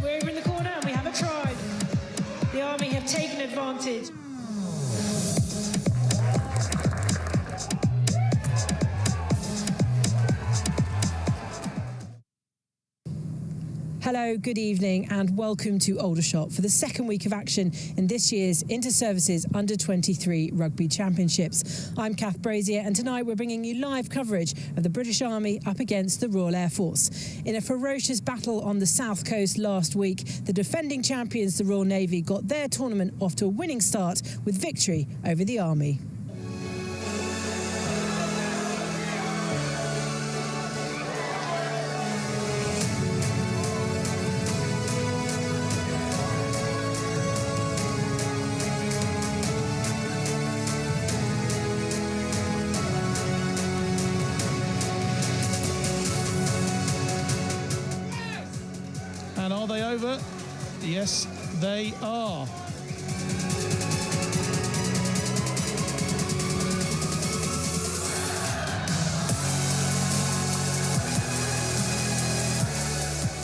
We're over in the corner and we have a try. The Army have taken advantage. Hello, good evening and welcome to Aldershot for the second week of action in this year's Inter-Services Under-23 Rugby Championships. I'm Kath Brazier and tonight we're bringing you live coverage of the British Army up against the Royal Air Force. In a ferocious battle on the south coast last week, the defending champions, the Royal Navy, got their tournament off to a winning start with victory over the Army. And are they over? Yes, they are.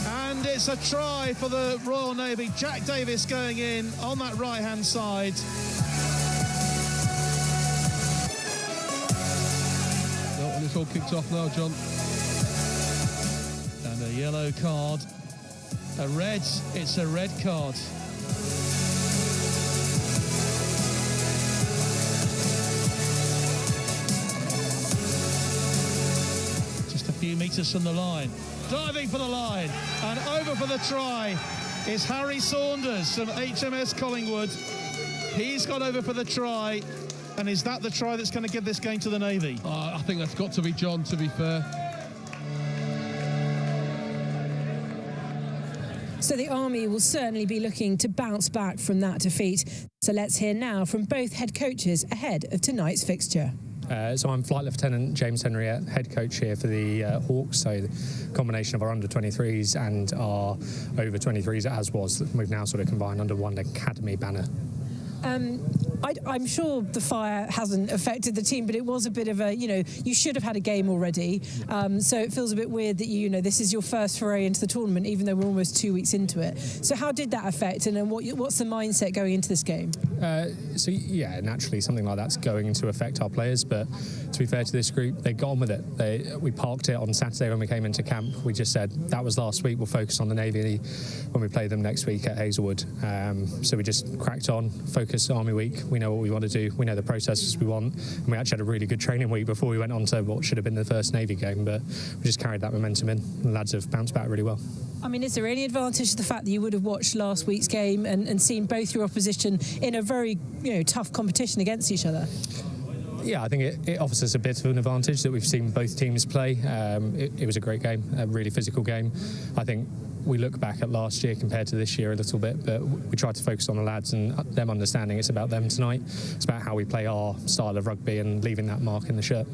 And it's a try for the Royal Navy. Jack Davis going in on that right-hand side. No, and it's all kicked off now, John. And a yellow card. A red, it's a red card. Just a few metres from the line. Diving for the line and over for the try is Harry Saunders from HMS Collingwood. He's got over for the try. And is that the try that's going to give this game to the Navy? I think that's got to be John, to be fair. So the Army will certainly be looking to bounce back from that defeat. So let's hear now from both head coaches ahead of tonight's fixture. So I'm Flight Lieutenant James Henriette, head coach here for the Hawks. So the combination of our under-23s and our over-23s as was, we've now sort of combined under one academy banner. I'm sure the fire hasn't affected the team, but it was a bit of a, you should have had a game already. So it feels a bit weird that, this is your first foray into the tournament, even though we're almost 2 weeks into it. So how did that affect, and then what's the mindset going into this game? So yeah, naturally something like that's going to affect our players, but to be fair to this group, they got on with it. We parked it on Saturday when we came into camp. We just said, that was last week, we'll focus on the Navy when we play them next week at Hazelwood. So we just cracked on, focused Army week. We know what we want to do, we know the processes we want, and we actually had a really good training week before we went on to what should have been the first Navy game, but we just carried that momentum in. The lads have bounced back really well. I mean, is there any advantage to the fact that you would have watched last week's game and seen both your opposition in a very tough competition against each other? Yeah, I think it offers us a bit of an advantage that we've seen both teams play. It was a great game, a really physical game. I think we look back at last year compared to this year a little bit, but we tried to focus on the lads and them understanding it's about them tonight. It's about how we play our style of rugby and leaving that mark in the shirt.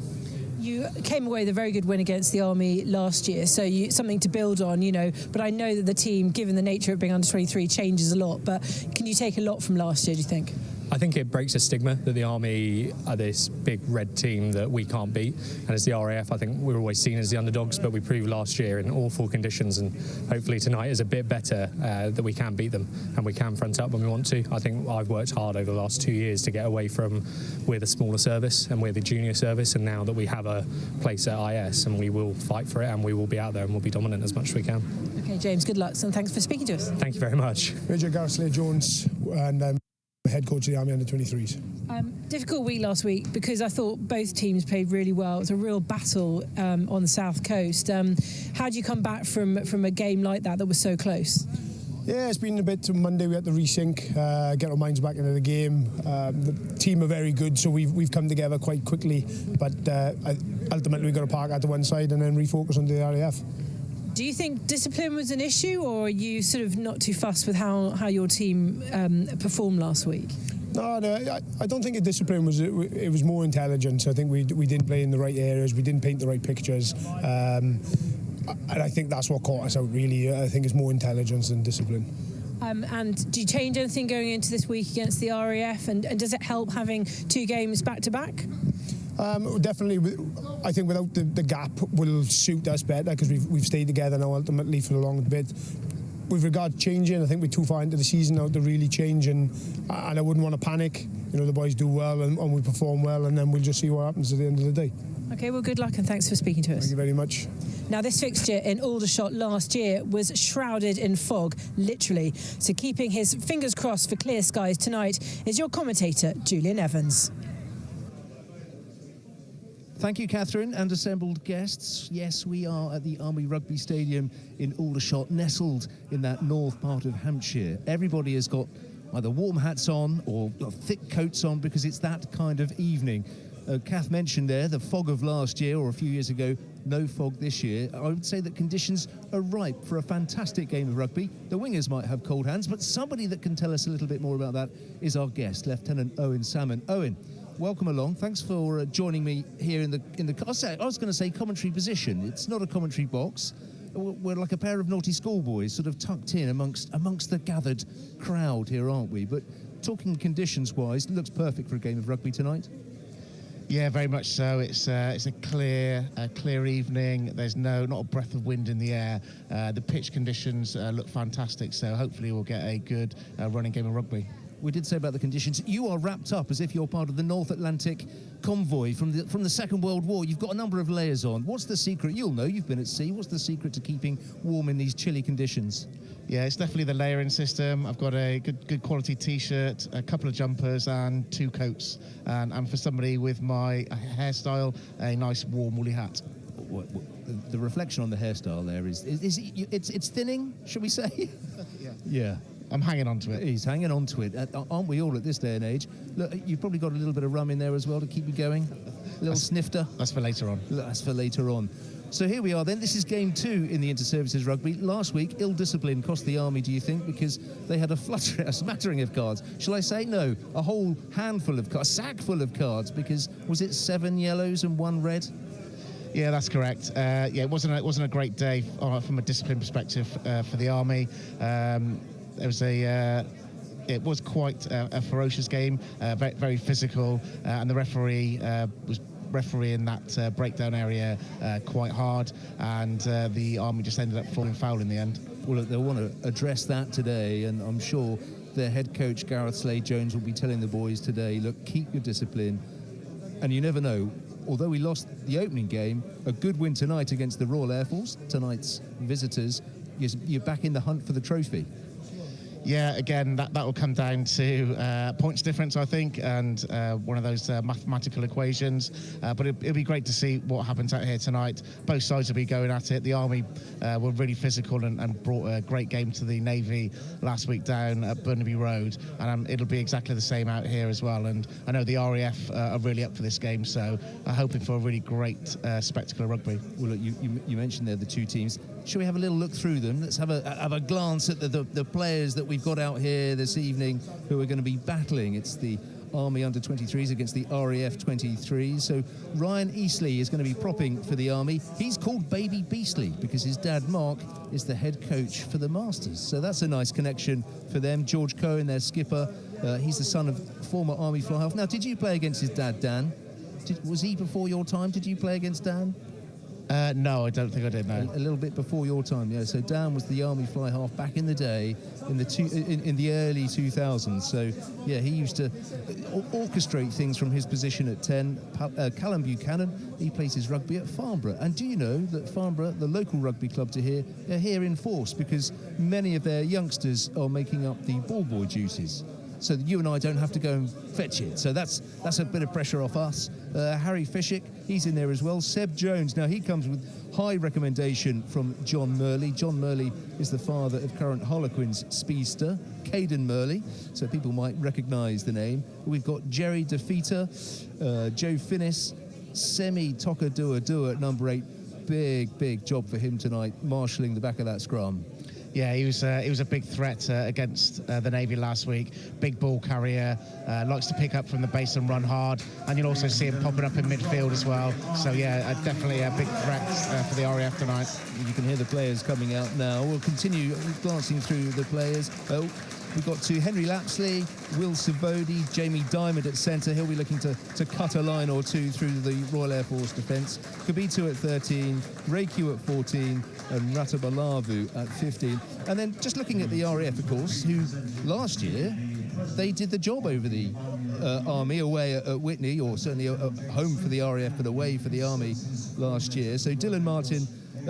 You came away with a very good win against the Army last year, so something to build on, but I know that the team, given the nature of being under 23, changes a lot, but can you take a lot from last year, do you think? I think it breaks a stigma that the Army are this big red team that we can't beat. And as the RAF, I think we're always seen as the underdogs, but we proved last year in awful conditions, and hopefully tonight is a bit better that we can beat them and we can front up when we want to. I think I've worked hard over the last 2 years to get away from we're the smaller service and we're the junior service, and now that we have a place at IS, and we will fight for it and we will be out there and we'll be dominant as much as we can. Okay, James, good luck and thanks for speaking to us. Thank you very much. Major Garsley Jones, and head coach of the Army under-23s. Difficult week last week because I thought both teams played really well. It was a real battle on the south coast. How do you come back from a game like that was so close? Yeah, it's been a bit. Monday we had to resync, get our minds back into the game. The team are very good, so we've come together quite quickly. But ultimately we've got to park at the one side and then refocus on the RAF. Do you think discipline was an issue, or are you sort of not too fussed with how your team performed last week? No, I don't think discipline was. It was more intelligence. I think we didn't play in the right areas. We didn't paint the right pictures. And I think that's what caught us out, really. I think it's more intelligence than discipline. And do you change anything going into this week against the RAF? And does it help having 2 games back-to-back? Definitely, I think without the gap will suit us better because we've stayed together now ultimately for a long bit. with regard to changing, I think we're too far into the season now to really change, and I wouldn't want to panic. You know, the boys do well and we perform well, and then we'll just see what happens at the end of the day. Okay, well, good luck and thanks for speaking to us. Thank you very much. Now, this fixture in Aldershot last year was shrouded in fog, literally. So keeping his fingers crossed for clear skies tonight is your commentator, Julian Evans. Thank you, Catherine, and assembled guests. Yes, we are at the Army Rugby Stadium in Aldershot, nestled in that north part of Hampshire. Everybody has got either warm hats on or thick coats on because it's that kind of evening. Kath mentioned there the fog of last year, or a few years ago, no fog this year. I would say that conditions are ripe for a fantastic game of rugby. The wingers might have cold hands, but somebody that can tell us a little bit more about that is our guest, Lieutenant Owen Salmon. Owen, welcome along. Thanks for joining me here in the. I was going to say commentary position. It's not a commentary box. We're like a pair of naughty schoolboys, sort of tucked in amongst the gathered crowd here, aren't we? But talking conditions-wise, it looks perfect for a game of rugby tonight. Yeah, very much so. It's a clear evening. There's not a breath of wind in the air. The pitch conditions look fantastic. So hopefully we'll get a good running game of rugby. We did say about the conditions. You are wrapped up as if you're part of the North Atlantic convoy from the Second World War. You've got a number of layers on. What's the secret? You'll know, you've been at sea. What's the secret to keeping warm in these chilly conditions? Yeah, it's definitely the layering system. I've got a good quality T-shirt, a couple of jumpers and 2 coats. And for somebody with my hairstyle, a nice warm woolly hat. The reflection on the hairstyle there it's thinning, should we say? Yeah. I'm hanging on to it. He's hanging on to it. Aren't we all at this day and age? Look, you've probably got a little bit of rum in there as well to keep you going. A little snifter. That's for later on. That's for later on. So here we are then. This is game 2 in the Inter-Services Rugby. Last week, ill discipline cost the Army, do you think? Because they had a smattering of cards. Shall I say no? A whole handful of cards, a sack full of cards, because was it 7 yellows and 1 red? Yeah, that's correct. It wasn't a great day from a discipline perspective for the Army. It was quite a ferocious game, very, very physical, and the referee was refereeing that breakdown area quite hard, and the Army just ended up falling foul in the end. Well, look, they'll want to address that today, and I'm sure their head coach, Gareth Slade-Jones, will be telling the boys today, look, keep your discipline, and you never know. Although we lost the opening game, a good win tonight against the Royal Air Force, tonight's visitors, you're back in the hunt for the trophy. Yeah, again, that will come down to points difference, I think, and one of those mathematical equations. But it'll be great to see what happens out here tonight. Both sides will be going at it. The Army were really physical and brought a great game to the Navy last week down at Burnaby Road, and it'll be exactly the same out here as well. And I know the RAF are really up for this game, so I'm hoping for a really great spectacle of rugby. Well, look, you mentioned there the two teams. Shall we have a little look through them? Let's have a glance at the players that we've got out here this evening who are going to be battling. It's the Army under-23s against the RAF 23s. So Ryan Eastley is going to be propping for the Army. He's called Baby Beastly because his dad, Mark, is the head coach for the Masters. So that's a nice connection for them. George Cohen, their skipper, he's the son of former Army fly-half. Now, did you play against his dad, Dan? Was he before your time? Did you play against Dan? No, I don't think I did, no. A little bit before your time, yeah. So Dan was the Army fly half back in the day, in the early 2000s. So, yeah, he used to orchestrate things from his position at 10. Callum Buchanan, he plays his rugby at Farnborough. And do you know that Farnborough, the local rugby club to here, are here in force because many of their youngsters are making up the ball boy duties. So that you and I don't have to go and fetch it. So that's a bit of pressure off us. Harry Fishick, he's in there as well. Seb Jones, now he comes with high recommendation from John Murley. John Murley is the father of current Harlequins speedster, Caden Murley, so people might recognise the name. We've got Jerry DeFita, Joe Finnis, Semi Tokadua at number 8. Big job for him tonight, marshalling the back of that scrum. Yeah, he was a big threat against the Navy last week. Big ball carrier, likes to pick up from the base and run hard, and you'll also see him popping up in midfield as well. So yeah, definitely a big threat for the RAF tonight. You can hear the players coming out now. We'll continue glancing through the players. We've got to Henry Lapsley, Will Savodi, Jamie Diamond at centre. He'll be looking to cut a line or two through the Royal Air Force defence. Kabitu at 13, Reku at 14, and Ratabalavu at 15. And then just looking at the RAF, of course, who last year, they did the job over the Army away at Whitney, or certainly home for the RAF, but away for the Army last year. So Dylan Martin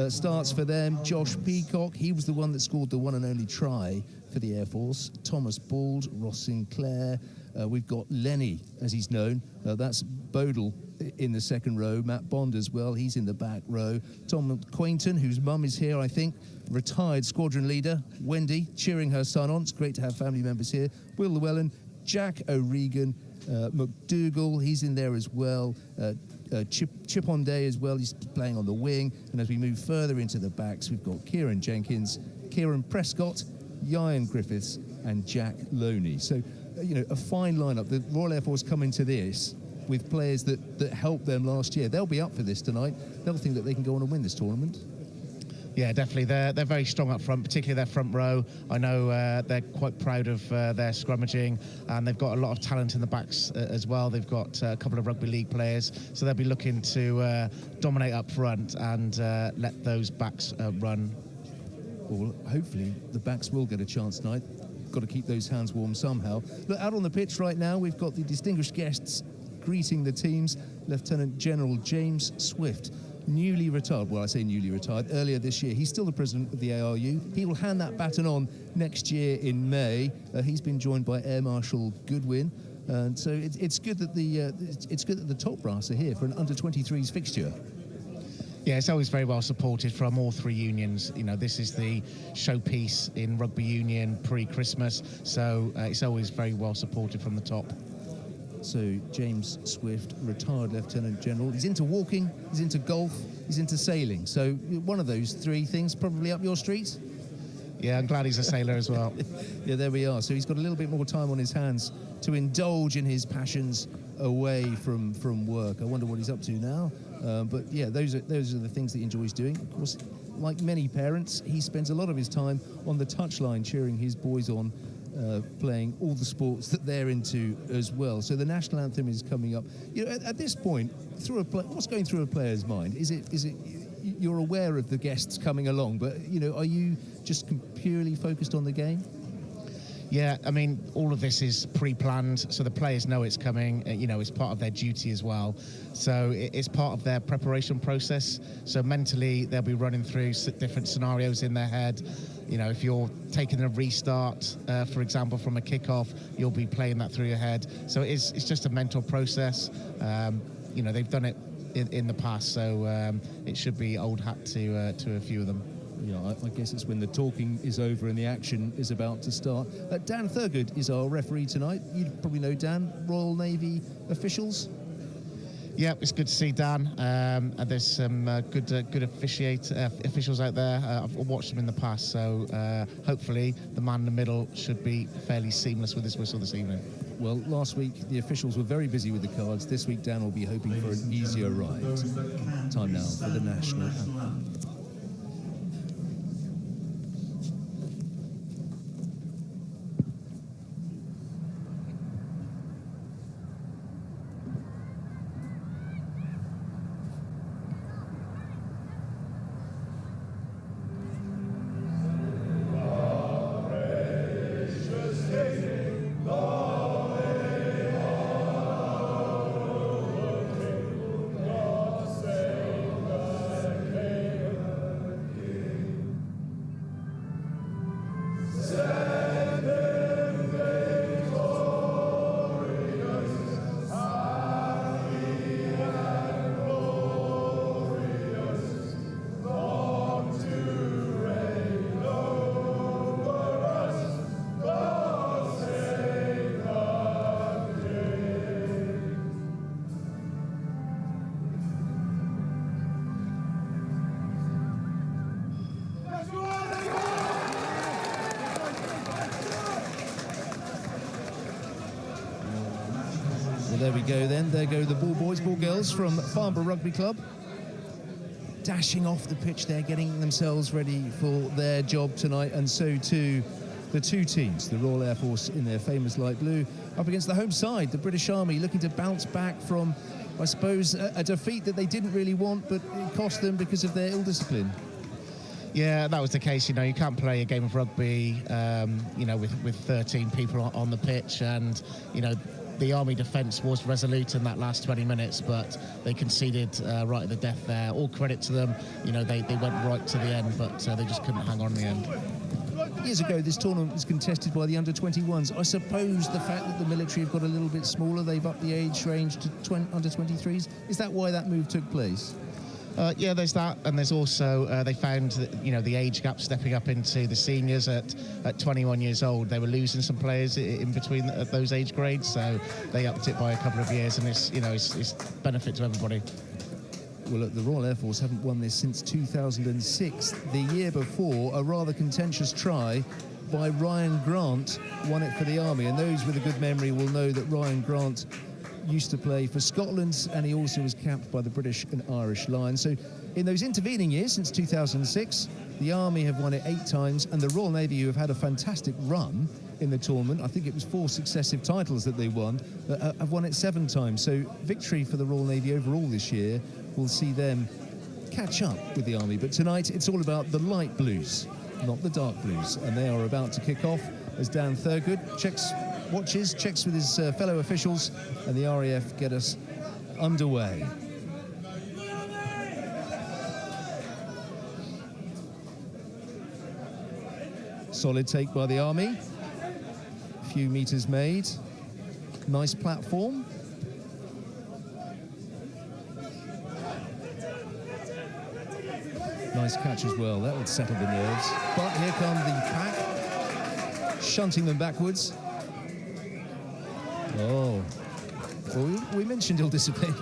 starts for them. Josh Peacock, he was the one that scored the one and only try for the Air Force. Thomas Bald, Ross Sinclair. We've got Lenny, as he's known. That's Bodle in the second row. Matt Bond as well, he's in the back row. Tom Quainton, whose mum is here, I think. Retired squadron leader. Wendy, cheering her son on. It's great to have family members here. Will Llewellyn, Jack O'Regan, McDougall, he's in there as well. Chip on Day as well, he's playing on the wing. And as we move further into the backs, we've got Kieran Jenkins, Kieran Prescott, Ian Griffiths, and Jack Loney. So, a fine lineup. The Royal Air Force come into this with players that helped them last year. They'll be up for this tonight. They'll think that they can go on and win this tournament. Yeah, definitely. They're very strong up front, particularly their front row. I know they're quite proud of their scrummaging, and they've got a lot of talent in the backs as well. They've got a couple of rugby league players, so they'll be looking to dominate up front and let those backs run. Well, hopefully the backs will get a chance tonight. Got to keep those hands warm somehow. Look, out on the pitch right now, we've got the distinguished guests greeting the teams. Lieutenant General James Swift, newly retired. Well, I say newly retired. Earlier this year, he's still the president of the ARU. He will hand that baton on next year in May. He's been joined by Air Marshal Goodwin, and so it's good that the top brass are here for an under-23s fixture. Yeah, it's always very well supported from all three unions. This is the showpiece in rugby union pre-Christmas, so it's always very well supported from the top. So James Swift, retired Lieutenant General. He's into walking, he's into golf, he's into sailing. So one of those three things probably up your street. Yeah, I'm glad he's a sailor as well. Yeah, there we are. So he's got a little bit more time on his hands to indulge in his passions away from work. I wonder what he's up to now. But yeah, those are the things that he enjoys doing. Of course, like many parents, he spends a lot of his time on the touchline cheering his boys on, playing all the sports that they're into as well. So the national anthem is coming up. At this point, what's going through a player's mind? Is it you're aware of the guests coming along, but are you just purely focused on the game? Yeah, I mean, all of this is pre-planned, so the players know it's coming. It's part of their duty as well. So it's part of their preparation process. So mentally, they'll be running through different scenarios in their head. If you're taking a restart, for example, from a kickoff, you'll be playing that through your head. So it's just a mental process. They've done it in the past, so it should be old hat to a few of them. I guess it's when the talking is over and the action is about to start. Dan Thurgood is our referee tonight. You probably know Dan, Royal Navy officials. Yeah, it's good to see Dan. And there's some good officials out there. I've watched them in the past, so hopefully the man in the middle should be fairly seamless with his whistle this evening. Well, last week the officials were very busy with the cards. This week Dan will be hoping for an easier ride. Time now for the national anthem. There we go then. There go the ball boys, ball girls from Farnborough Rugby Club. Dashing off the pitch there, getting themselves ready for their job tonight. And so too the two teams, the Royal Air Force in their famous light blue, up against the home side, the British Army, looking to bounce back from, I suppose, a defeat that they didn't really want, but it cost them because of their ill discipline. Yeah, that was the case. You know, you can't play a game of rugby, you know, with 13 people on the pitch, and, you know, the Army defence was resolute in that last 20 minutes, but they conceded right at the death there. All credit to them. You know, they went right to the end, but they just couldn't hang on in the end. Years ago, this tournament was contested by the under-21s. I suppose the fact that the military have got a little bit smaller, they've upped the age range to under-23s. Is that why that move took place? Yeah, there's that, and there's also they found that, you know, the age gap stepping up into the seniors at 21 years old. They were losing some players in between those age grades, so they upped it by a couple of years, and it's, you know, it's benefit to everybody. Well, look, the Royal Air Force haven't won this since 2006. The year before, a rather contentious try by Ryan Grant won it for the Army, and those with a good memory will know that Ryan Grant used to play for Scotland, and he also was capped by the British and Irish Lions. So in those intervening years, since 2006, the Army have won it 8 times, and the Royal Navy, who have had a fantastic run in the tournament, I think it was 4 successive titles that they won, have won it 7 times. So victory for the Royal Navy overall this year will see them catch up with the Army. But tonight, it's all about the light blues, not the dark blues, and they are about to kick off as Dan Thurgood checks with his fellow officials, and the RAF get us underway. Solid take by the Army. A few metres made. Nice platform. Nice catch as well. That would settle the nerves. But here come the pack, shunting them backwards. Oh, well, we mentioned ill discipline.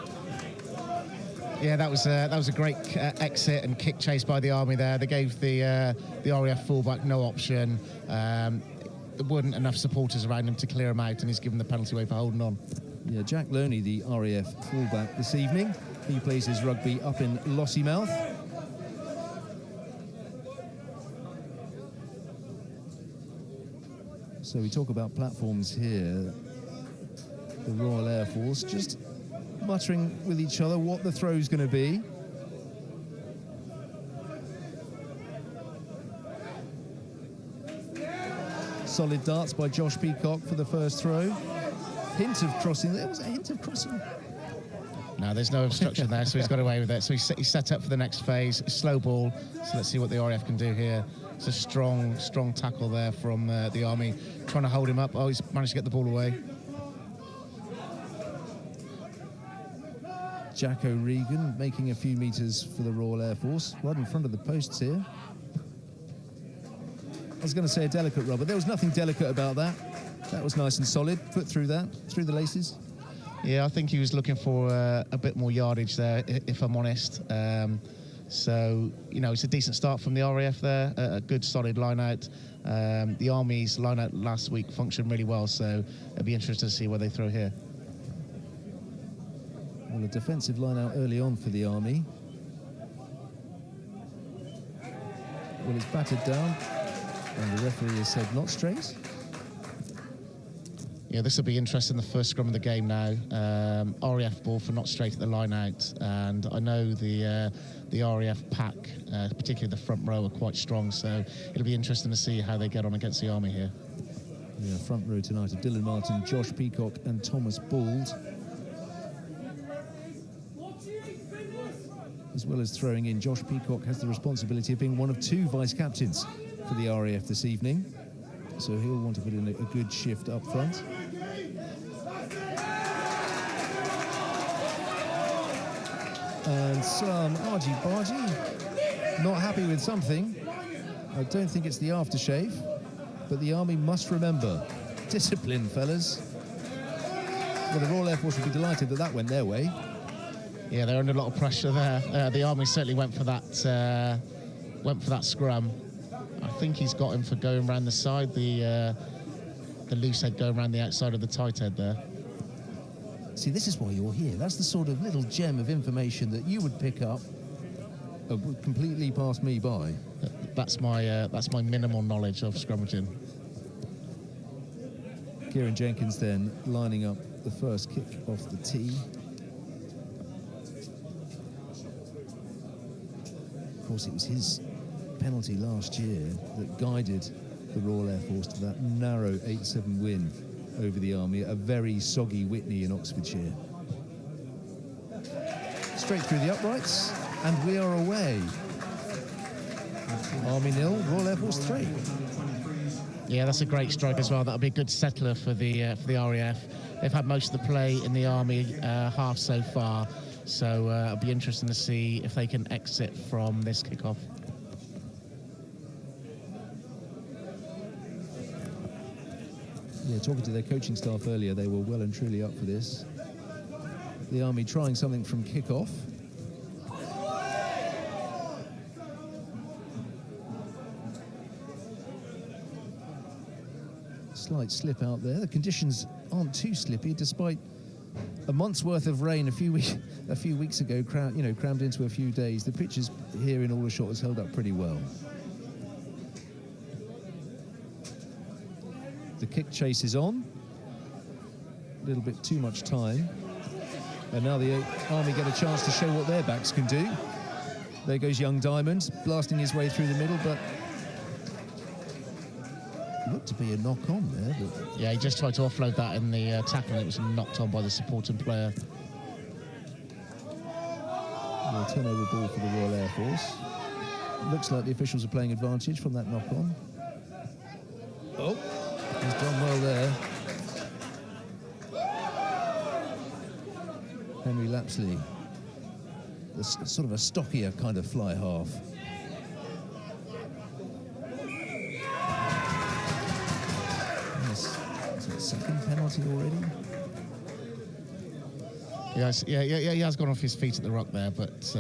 Yeah, that was a great exit and kick chase by the Army there. They gave the RAF fullback no option. There weren't enough supporters around him to clear him out, and he's given the penalty away for holding on. Yeah, Jack Loney, the RAF fullback this evening. He plays his rugby up in Lossiemouth. So we talk about platforms here. The Royal Air Force just muttering with each other what the throw's going to be. Solid darts by Josh Peacock for the first throw. Hint of crossing. There was a hint of crossing. No, there's no obstruction there, so he's got away with it. So he's set up for the next phase. Slow ball. So let's see what the RAF can do here. It's a strong tackle there from the Army, trying to hold him up. Oh, he's managed to get the ball away. Jack O'Regan making a few metres for the Royal Air Force, right in front of the posts here. I was going to say a delicate rubber. There was nothing delicate about that. That was nice and solid. Put through that, through the laces. Yeah, I think he was looking for a bit more yardage there, if I'm honest. So, you know, it's a decent start from the RAF there, a good solid line-out. The Army's line-out last week functioned really well, so it'll be interesting to see what they throw here. Well, a defensive line-out early on for the Army. Well, it's battered down, and the referee has said not straight. Yeah, this will be interesting, the first scrum of the game now. RAF ball for not straight at the line-out, and I know the RAF pack, particularly the front row, are quite strong, so it'll be interesting to see how they get on against the Army here. Yeah, front row tonight of Dylan Martin, Josh Peacock and Thomas Bald. As well as throwing in, Josh Peacock has the responsibility of being one of 2 vice-captains for the RAF this evening. So he'll want to put in a good shift up front. And some argy-bargy, not happy with something. I don't think it's the aftershave, but the Army must remember, discipline, fellas. Well, the Royal Air Force would be delighted that that went their way. Yeah, they're under a lot of pressure there. The Army certainly went for that scrum. I think he's got him for going around the side, the loose head going around the outside of the tight head there. See, this is why you're here. That's the sort of little gem of information that you would pick up, would completely pass me by. That's my minimal knowledge of scrummaging. Kieran Jenkins then lining up the first kick off the tee. Of course, it was his penalty last year that guided the Royal Air Force to that narrow 8-7 win over the Army at a very soggy Witney in Oxfordshire. Straight through the uprights, and we are away. Army 0, Royal Air Force 3. Yeah, that's a great strike as well. That'll be a good settler for the RAF. They've had most of the play in the Army half so far, so it'll be interesting to see if they can exit from this kickoff. Yeah, talking to their coaching staff earlier, they were well and truly up for this. The Army trying something from kickoff. Slight slip out there. The conditions aren't too slippy, despite a month's worth of rain a few weeks ago, crammed into a few days. The pitches here in Aldershot has held up pretty well. The kick chase is on. A little bit too much time. And now the Army get a chance to show what their backs can do. There goes young Diamond, blasting his way through the middle, but looked to be a knock-on there. But yeah, he just tried to offload that in the tackle, and it was knocked on by the supporting player. A turnover ball for the Royal Air Force. Looks like the officials are playing advantage from that knock-on. Oh, he's done well there. Henry Lapsley, sort of a stockier kind of fly half. Yes, is it a second penalty already? Yes, yeah, he has gone off his feet at the ruck there, but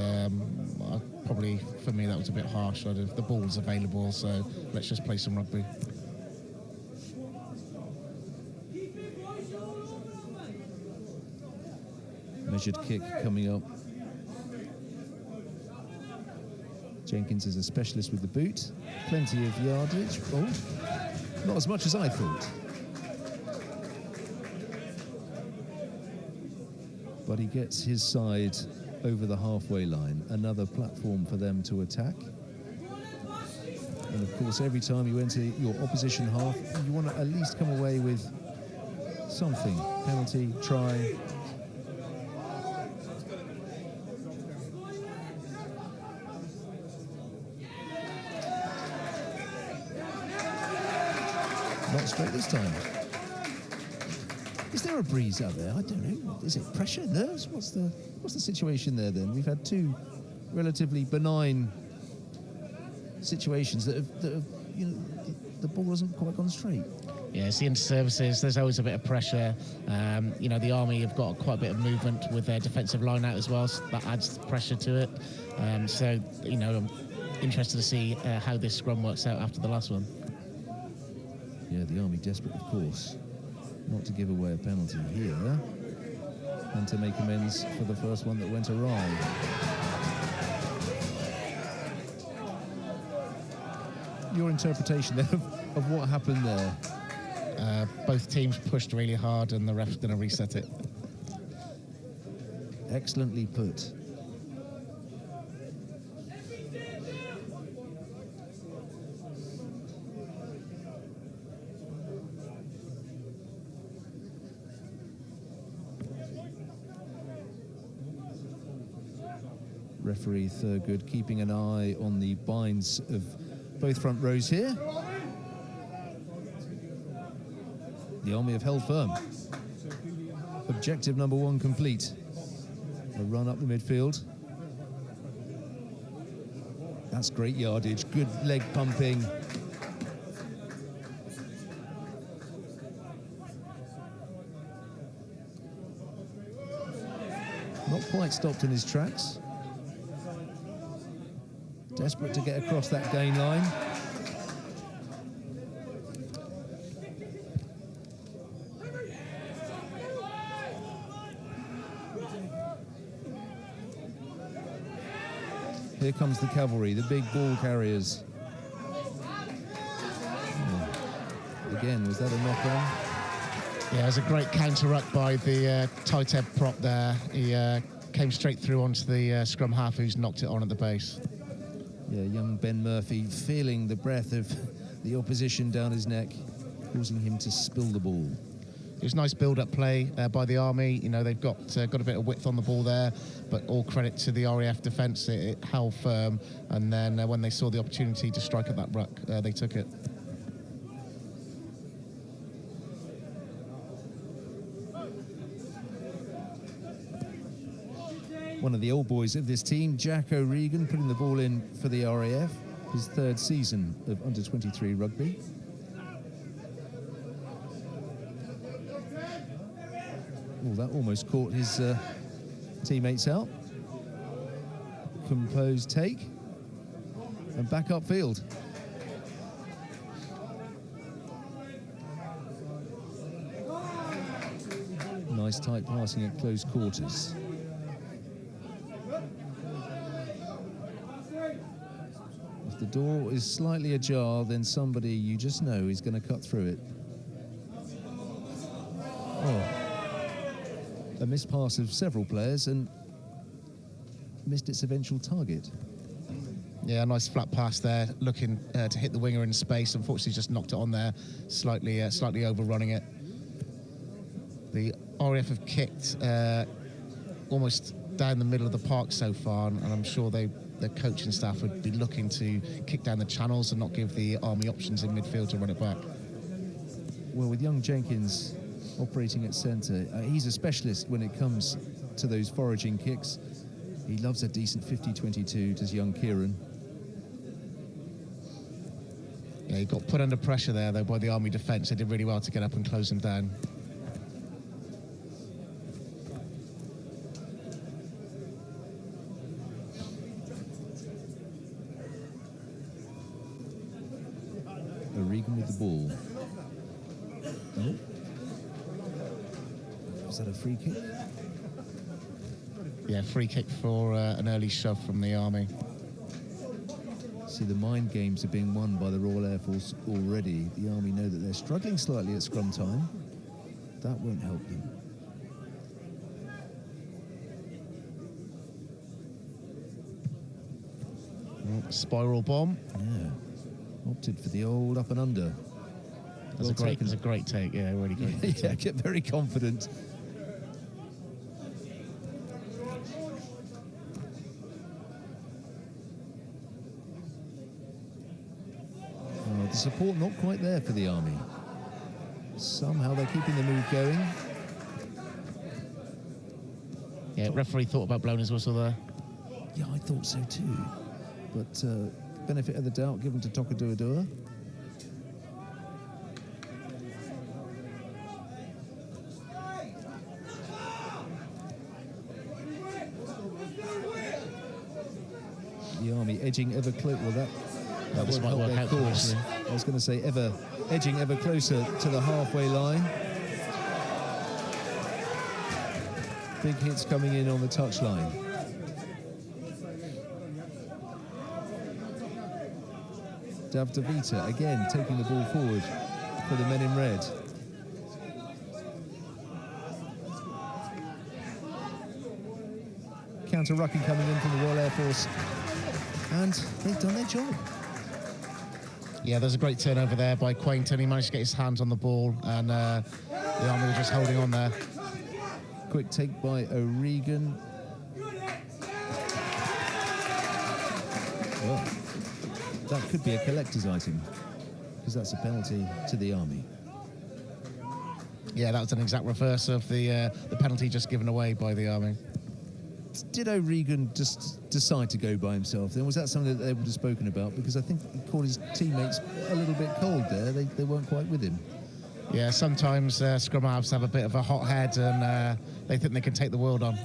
probably for me that was a bit harsh. The ball was available, so let's just play some rugby. Measured kick coming up. Jenkins is a specialist with the boot. Plenty of yardage. Oh, not as much as I thought. But he gets his side over the halfway line. Another platform for them to attack. And of course, every time you enter your opposition half, you want to at least come away with something. Penalty, try. Not straight this time. Is there a breeze out there? I don't know. Is it pressure, nerves? What's the situation there then? We've had two relatively benign situations that have the ball hasn't quite gone straight. Yeah, it's the inter-services. There's always a bit of pressure. The Army have got quite a bit of movement with their defensive line out as well, so that adds pressure to it. I'm interested to see how this scrum works out after the last one. Yeah, the Army desperate, of course, not to give away a penalty here and to make amends for the first one that went awry. Your interpretation then of what happened there? Both teams pushed really hard and the ref's going to reset it. Excellently put. Referee Thurgood keeping an eye on the binds of both front rows here. The Army have held firm. Objective number one complete. A run up the midfield. That's great yardage, good leg pumping. Not quite stopped in his tracks. Desperate to get across that gain line. Here comes the cavalry, the big ball carriers. Again, was that a knock-on? Yeah, it was a great counter-ruck by the tight head prop there. He came straight through onto the scrum half, who's knocked it on at the base. Yeah, young Ben Murphy feeling the breath of the opposition down his neck, causing him to spill the ball. It was nice build-up play by the Army. You know, they've got a bit of width on the ball there, but all credit to the RAF defence. It held firm, and then when they saw the opportunity to strike at that ruck, they took it. One of the old boys of this team, Jack O'Regan, putting the ball in for the RAF, his third season of under-23 rugby. Oh, that almost caught his teammates out. Composed take, and back upfield. Nice tight passing at close quarters. If the door is slightly ajar, then somebody you just know is going to cut through it. Oh. A missed pass of several players and missed its eventual target. Yeah, a nice flat pass there, looking to hit the winger in space. Unfortunately, just knocked it on there, slightly overrunning it. The RAF have kicked almost down the middle of the park so far, and I'm sure the coaching staff would be looking to kick down the channels and not give the Army options in midfield to run it back. Well, with young Jenkins operating at centre, he's a specialist when it comes to those foraging kicks. He loves a decent 50-22, does young Kieran. Yeah, he got put under pressure there, though, by the Army defence. They did really well to get up and close him down. O'Regan with the ball. Oh. Was that a free kick? Yeah, free kick for an early shove from the Army. See, the mind games are being won by the Royal Air Force already. The Army know that they're struggling slightly at scrum time. That won't help them. Spiral bomb. Yeah. Opted for the old up and under. That's a great take, yeah, really great. Yeah, get very confident. The support not quite there for the Army. Somehow they're keeping the move going. Yeah, referee thought about blowing his whistle there. Yeah, I thought so too. But benefit of the doubt given to Tokaduadua. The Army edging ever closer. Well, that this won't might help work their out course. I was going to say edging ever closer to the halfway line. Big hits coming in on the touchline. Dav Davita again taking the ball forward for the men in red. Counter-rucking coming in from the Royal Air Force, and they've done their job. Yeah, there's a great turnover there by Quainton. He managed to get his hands on the ball, and the Army were just holding on there. Quick take by O'Regan. Well, that could be a collector's item, because that's a penalty to the Army. Yeah, that was an exact reverse of the penalty just given away by the Army. Did O'Regan just decide to go by himself then? Was that something that they would have spoken about? Because I think he caught his teammates a little bit cold there. They weren't quite with him. Yeah, sometimes scrum halves have a bit of a hot head and they think they can take the world on.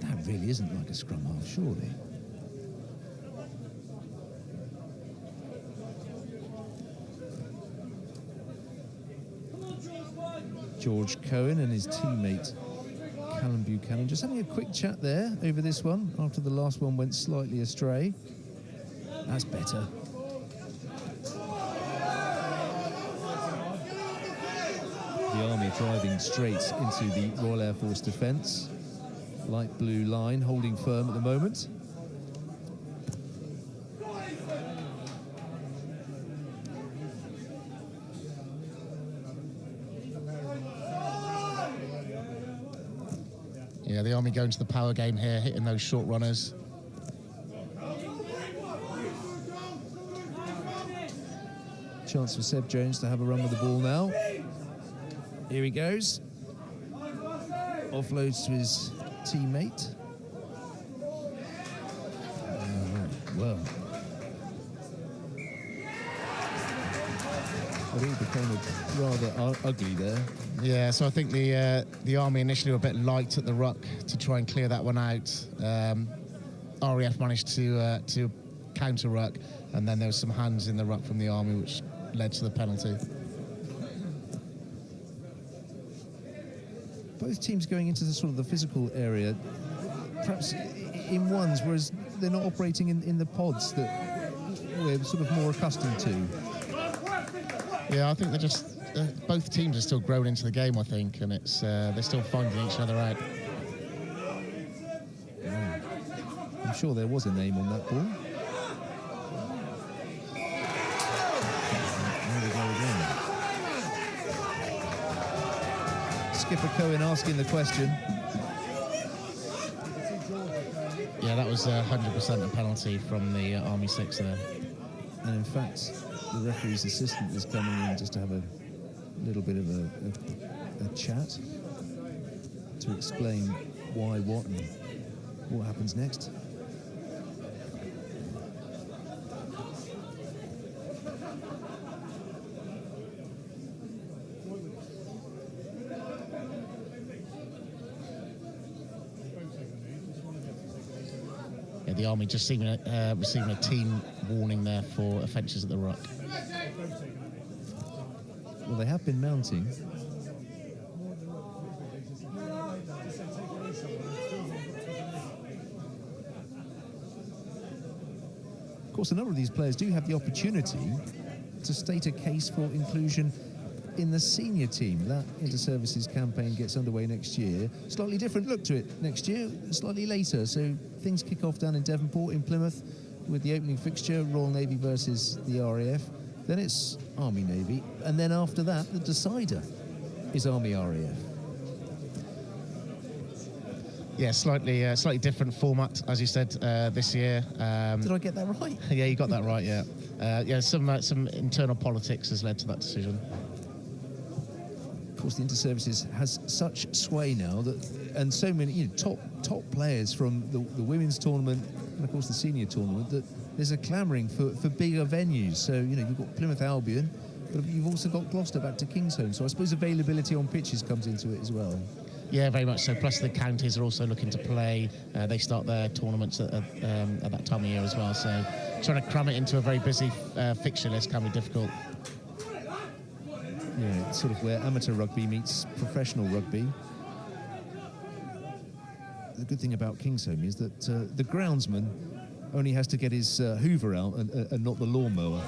That really isn't like a scrum half, surely. George Cohen and his teammate Callum Buchanan just having a quick chat there over this one after the last one went slightly astray. That's better. The Army driving straight into the Royal Air Force defence. Light blue line holding firm at the moment. Yeah, the Army going to the power game here, hitting those short runners. Chance for Seb Jones to have a run with the ball now. Here he goes. Offloads to his teammate. Well. It all became rather ugly there. Yeah, so I think the Army initially were a bit light at the ruck to try and clear that one out. RAF managed to counter ruck, and then there was some hands in the ruck from the Army, which led to the penalty. Both teams going into the sort of the physical area, perhaps in ones, whereas they're not operating in the pods that we're sort of more accustomed to. Yeah, I think they're just both teams are still growing into the game, I think, and it's they're still finding each other out. I'm sure there was a name on that ball. There we go again. Skipper Cohen asking the question. Yeah, that was 100% a penalty from the Army 6 there. And in fact, the referee's assistant is coming in just to have a little bit of a chat to explain why, what, and what happens next. Yeah, the Army just receiving a team warning there for offences at the ruck. Well, they have been mounting. Of course, a number of these players do have the opportunity to state a case for inclusion in the senior team. That inter-services campaign gets underway next year. Slightly different look to it next year, slightly later. So things kick off down in Devonport in Plymouth with the opening fixture, Royal Navy versus the RAF. Then it's Army Navy, and then after that, the decider is Army RAF. Yeah, slightly different format, as you said, this year. Did I get that right? Yeah, you got that right. Yeah, yeah. Some internal politics has led to that decision. Of course, the inter-services has such sway now that, and so many top players from the women's tournament and of course the senior tournament, that there's a clamouring for bigger venues. So you've got Plymouth Albion, but you've also got Gloucester back to Kingsholm. So I suppose availability on pitches comes into it as well. Yeah, very much so. Plus the counties are also looking to play. They start their tournaments at that time of year as well. So trying to cram it into a very busy fixture list can be difficult. Yeah, it's sort of where amateur rugby meets professional rugby. The good thing about Kingsholm is that the groundsman only has to get his hoover out and not the lawnmower.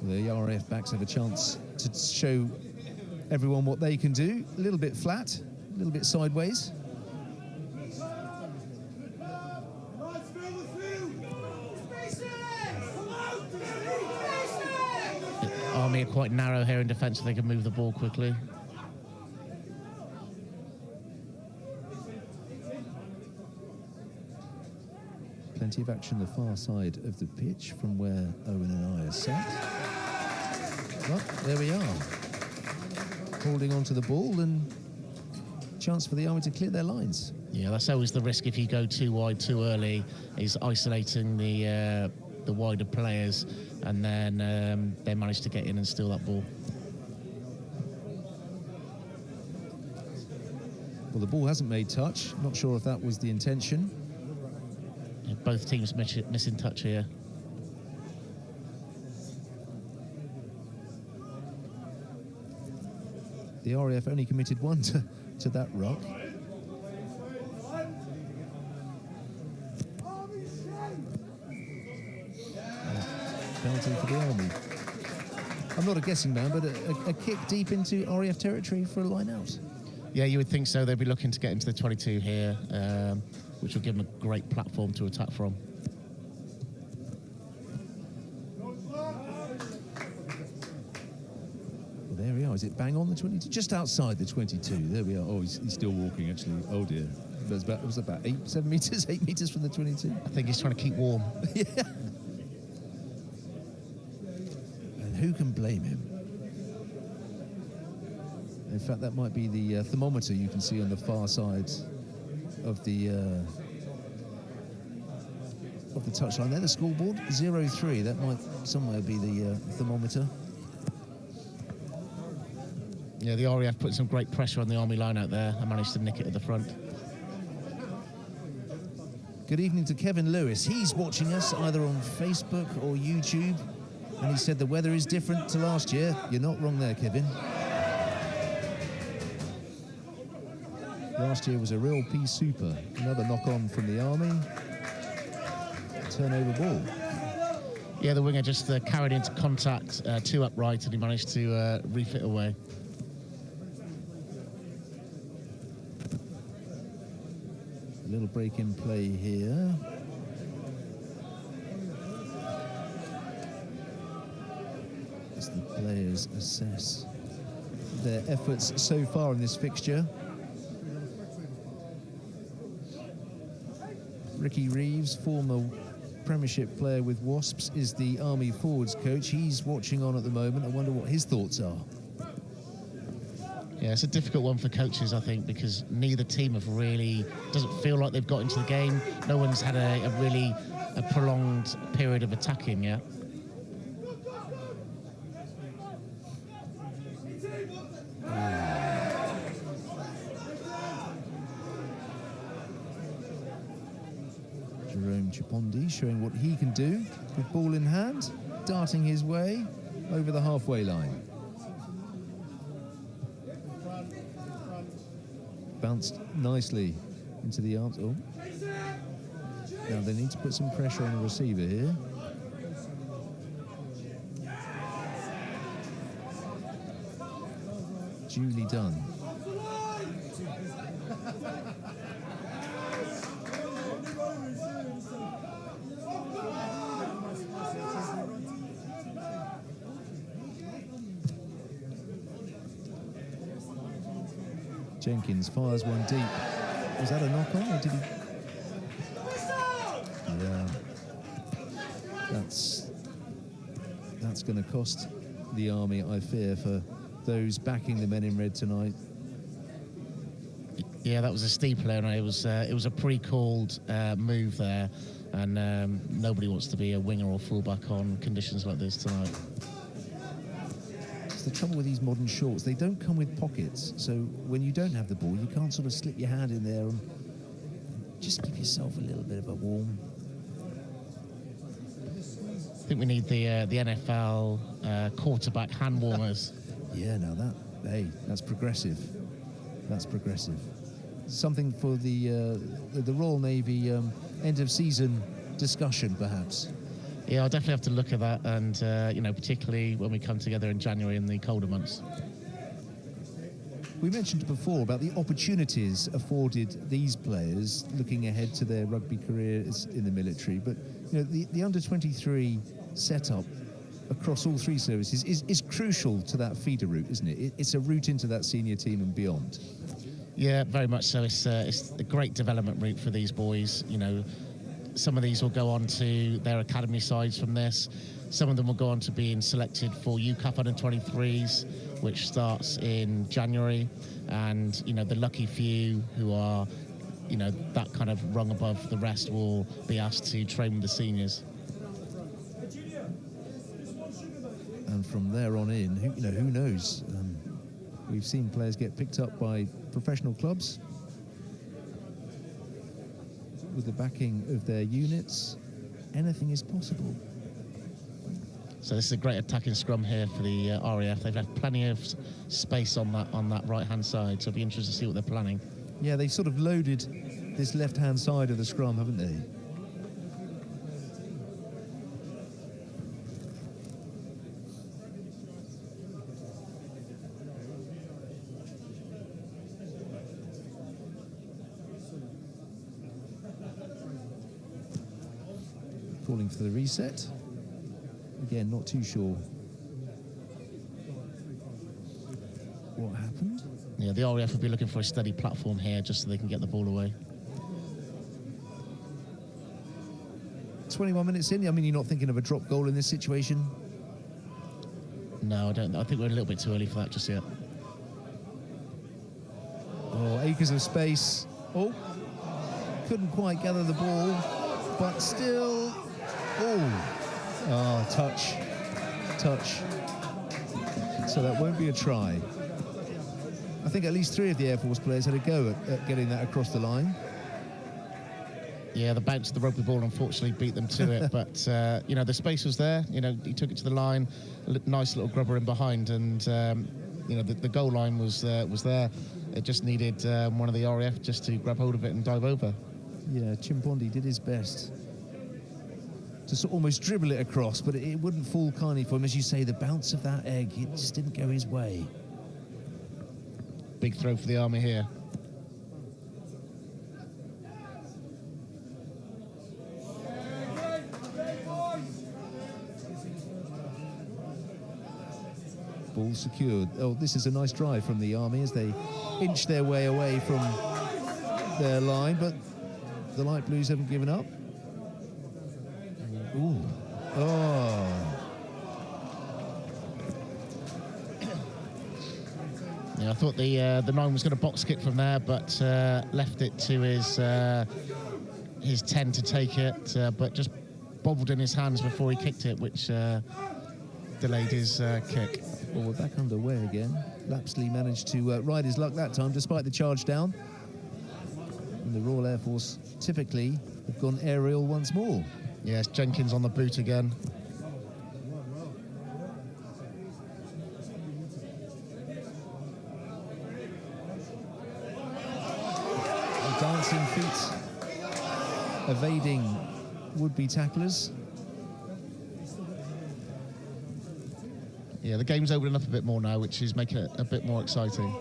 The RAF backs have a chance to show everyone what they can do. A little bit flat, a little bit sideways. Army are quite narrow here in defence, so they can move the ball quickly. Plenty of action on the far side of the pitch from where Owen and I are sat. Well, there we are. Holding on to the ball and chance for the Army to clear their lines. Yeah, that's always the risk if you go too wide too early, is isolating the wider players, and then they manage to get in and steal that ball. Well, the ball hasn't made touch. Not sure if that was the intention. Yeah, both teams missing touch here. The RAF only committed one to that ruck. penalty for the Army. I'm not a guessing man, but a kick deep into RAF territory for a line out. Yeah, you would think so. They'd be looking to get into the 22 here, which will give them a great platform to attack from. Well, there we are. Is it bang on the 22? Just outside the 22. There we are. Oh, he's still walking, actually. Oh, dear. It was about 7 metres, 8 metres from the 22. I think he's trying to keep warm. Yeah. And who can blame him? In fact, that might be the thermometer you can see on the far side of the touchline there, the scoreboard, 0-3. That might somewhere be the thermometer. Yeah, the RAF put some great pressure on the Army line out there and managed to nick it at the front. Good evening to Kevin Lewis. He's watching us either on Facebook or YouTube, and he said the weather is different to last year. You're not wrong there, Kevin. Last year was a real pea super. Another knock-on from the Army. Turnover ball. Yeah, the winger just carried into contact, two upright, and he managed to refit away. A little break in play here. As the players assess their efforts so far in this fixture. Ricky Reeves, former Premiership player with Wasps, is the Army forwards coach. He's watching on at the moment. I wonder what his thoughts are. Yeah, it's a difficult one for coaches, I think, because neither team have really, doesn't feel like they've got into the game. No one's had a really prolonged period of attacking yet. Jerome Chipondi showing what he can do with ball in hand, darting his way over the halfway line. Bounced nicely into the arms. Oh. Now they need to put some pressure on the receiver here. Duly done. Jenkins fires one deep. Was that a knock-on, or did he? Yeah. That's going to cost the Army, I fear, for those backing the men in red tonight. Yeah, that was a steeper, and it was a pre-called move there, and nobody wants to be a winger or fullback on conditions like this tonight. The trouble with these modern shorts, they don't come with pockets, so when you don't have the ball, you can't sort of slip your hand in there and just give yourself a little bit of a warm. I think we need the NFL quarterback hand warmers. Yeah, now that's progressive. That's progressive. Something for the Royal Navy end of season discussion, perhaps. Yeah, I'll definitely have to look at that, and particularly when we come together in January in the colder months. We mentioned before about the opportunities afforded these players looking ahead to their rugby careers in the military, but the under-23 setup across all three services is crucial to that feeder route, isn't it? It's a route into that senior team and beyond. Yeah, very much so. It's a great development route for these boys. Some of these will go on to their academy sides from this. Some of them will go on to being selected for UCAP under-23s, which starts in January. And, the lucky few who are, that kind of rung above the rest will be asked to train with the seniors. And from there on in, who knows? We've seen players get picked up by professional clubs with the backing of their units. Anything is possible. So this is a great attacking scrum here for the RAF. They've left plenty of space on that right-hand side, so it'll be interesting to see what they're planning. Yeah, they've sort of loaded this left-hand side of the scrum, haven't they? calling for the reset. Again, not too sure what happened. Yeah, the RAF will be looking for a steady platform here just so they can get the ball away. 21 minutes in, I mean, you're not thinking of a drop goal in this situation? No, I don't. I think we're a little bit too early for that just yet. Oh, acres of space. Oh, couldn't quite gather the ball, but still. Oh, touch. So that won't be a try. I think at least 3 of the Air Force players had a go at getting that across the line. Yeah, the bounce of the rugby ball unfortunately beat them to it, but you know, the space was there. You know, he took it to the line, nice little grubber in behind, and you know, the goal line was there. It just needed one of the RAF just to grab hold of it and dive over. Yeah, Chimpondi did his best to sort of almost dribble it across, but it wouldn't fall kindly for him. As you say, the bounce of that egg, it just didn't go his way. Big throw for the Army here. Ball secured. Oh, this is a nice drive from the Army as they inch their way away from their line, but the light blues haven't given up. Ooh. Oh. Yeah, I thought the 9 was going to box kick from there, but left it to his 10 to take it, but just bobbled in his hands before he kicked it, which delayed his kick. Well, we're back underway again. Lapsley managed to ride his luck that time, despite the charge down. And the Royal Air Force typically have gone aerial once more. Yes, Jenkins on the boot again. Dancing feet, evading would-be tacklers. Yeah, the game's opening up a bit more now, which is making it a bit more exciting.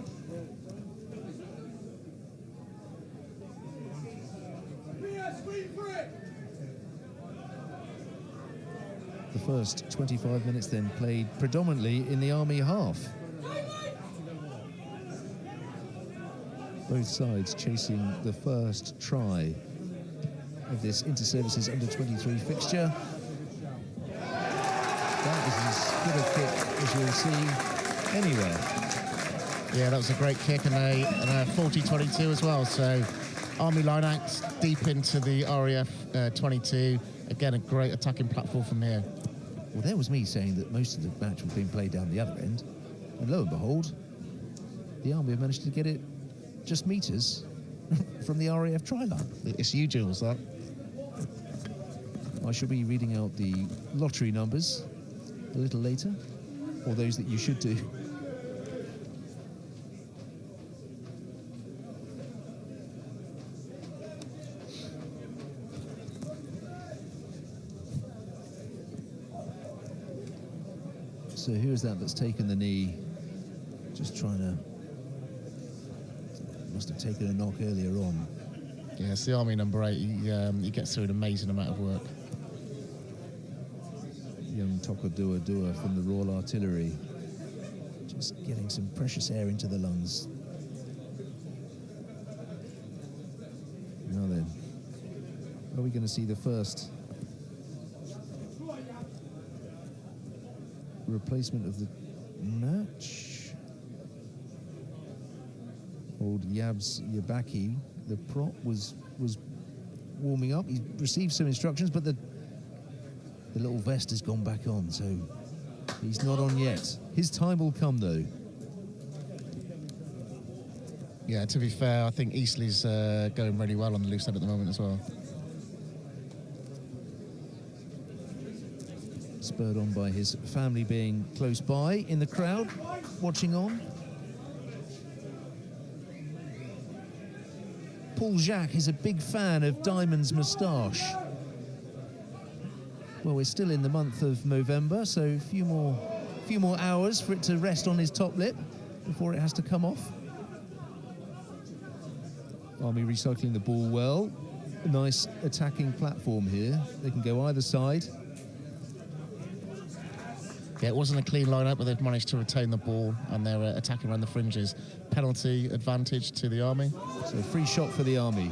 The first 25 minutes then played predominantly in the Army half. Both sides chasing the first try of this Inter-Services Under-23 fixture. That is as good a kick as you'll see anywhere. Yeah, that was a great kick and a 40-22 as well. So Army line out deep into the RAF 22. Again, a great attacking platform from here. Well, there was me saying that most of the match was being played down the other end. And lo and behold, the Army have managed to get it just meters from the RAF try line. It's you, Jules, that. I shall be reading out the lottery numbers a little later, or those that you should do. So who is that that's taken the knee? Just trying to... Must have taken a knock earlier on. Yeah, it's the Army number 8. He gets through an amazing amount of work. Young Tokadua Dua from the Royal Artillery. Just getting some precious air into the lungs. Now then, are we going to see the first replacement of the match? Old Yabs Yabaki, the prop, was warming up. He received some instructions, but the little vest has gone back on, so he's not on yet. His time will come, though. Yeah, to be fair, I think Eastley's going really well on the loose end at the moment as well. Spurred on by his family being close by in the crowd, watching on. Paul Jacques is a big fan of Diamond's moustache. Well, we're still in the month of November, so a few more hours for it to rest on his top lip before it has to come off. Army recycling the ball well. a nice attacking platform here. They can go either side. Yeah, it wasn't a clean line-up, but they've managed to retain the ball and they're attacking around the fringes. Penalty advantage to the Army. So free shot for the Army.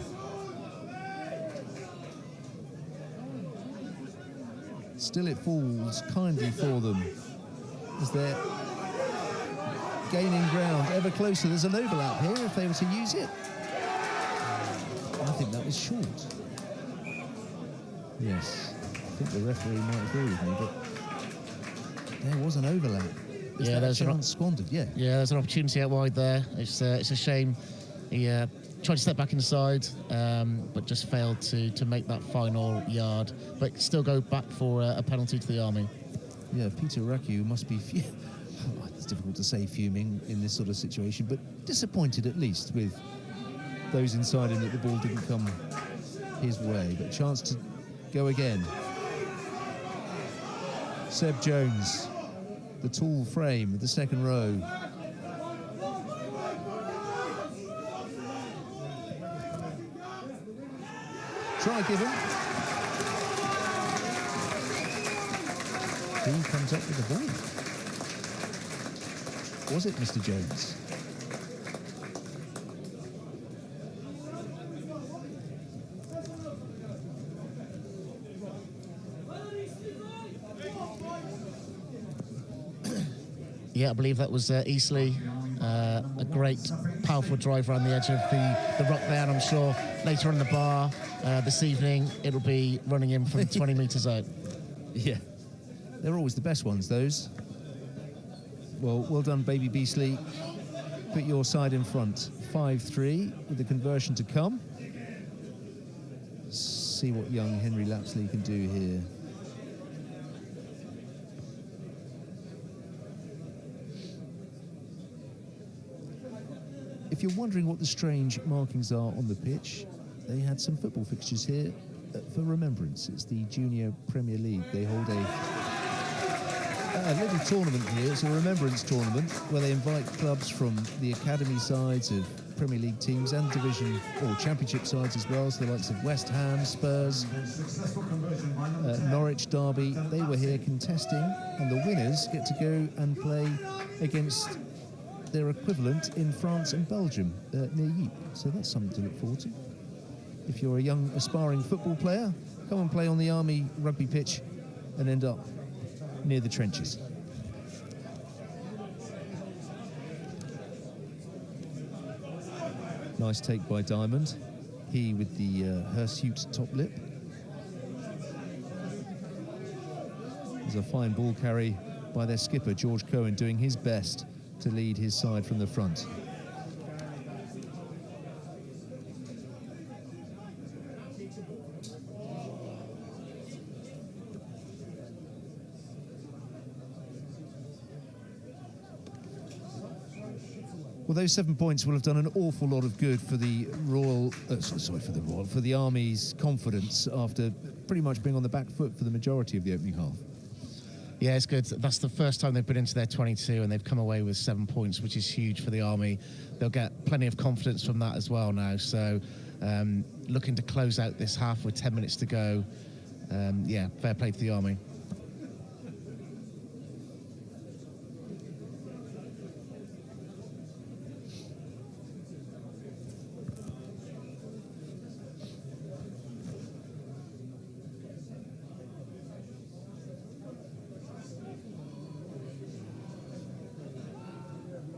Still it falls kindly for them as they're gaining ground ever closer. There's an overlap here if they were to use it. I think that was short. Yes, I think the referee might agree with me, but there was an overlap. Yeah, there's a chance squandered. Yeah, there's an opportunity out wide there. It's a shame. He tried to step back inside, but just failed to make that final yard. But still go back for a penalty to the Army. Yeah, Peter Raku must be. It's difficult to say fuming in this sort of situation, but disappointed at least with those inside him that the ball didn't come his way. But chance to go again. Seb Jones, the tall frame of the second row. Try given. Who comes up with the ball? Was it Mr. Jones? Yeah, I believe that was Eastleigh. A great, powerful drive around the edge of the rock there, and I'm sure later on in the bar this evening it'll be running in from 20 metres out. Yeah, they're always the best ones, those. Well done, Baby Beasley. Put your side in front. 5-3 with the conversion to come. See what young Henry Lapsley can do here. If you're wondering what the strange markings are on the pitch, they had some football fixtures here for remembrance. It's the Junior Premier League. They hold a little tournament here. It's a remembrance tournament where they invite clubs from the academy sides of Premier League teams and division or championship sides as well, so the likes of West Ham, Spurs, Norwich, Derby. They were here contesting, and the winners get to go and play against their equivalent in France and Belgium near Ypres. So that's something to look forward to. If you're a young aspiring football player, come and play on the Army rugby pitch and end up near the trenches. Nice take by Diamond. He with the hirsute top lip. There's a fine ball carry by their skipper, George Cohen, doing his best to lead his side from the front. Well, those 7 points will have done an awful lot of good for the for the Army's confidence after pretty much being on the back foot for the majority of the opening half. Yeah, it's good. That's the first time they've been into their 22 and they've come away with 7 points, which is huge for the Army. They'll get plenty of confidence from that as well now. So looking to close out this half with 10 minutes to go. Yeah, fair play to the Army.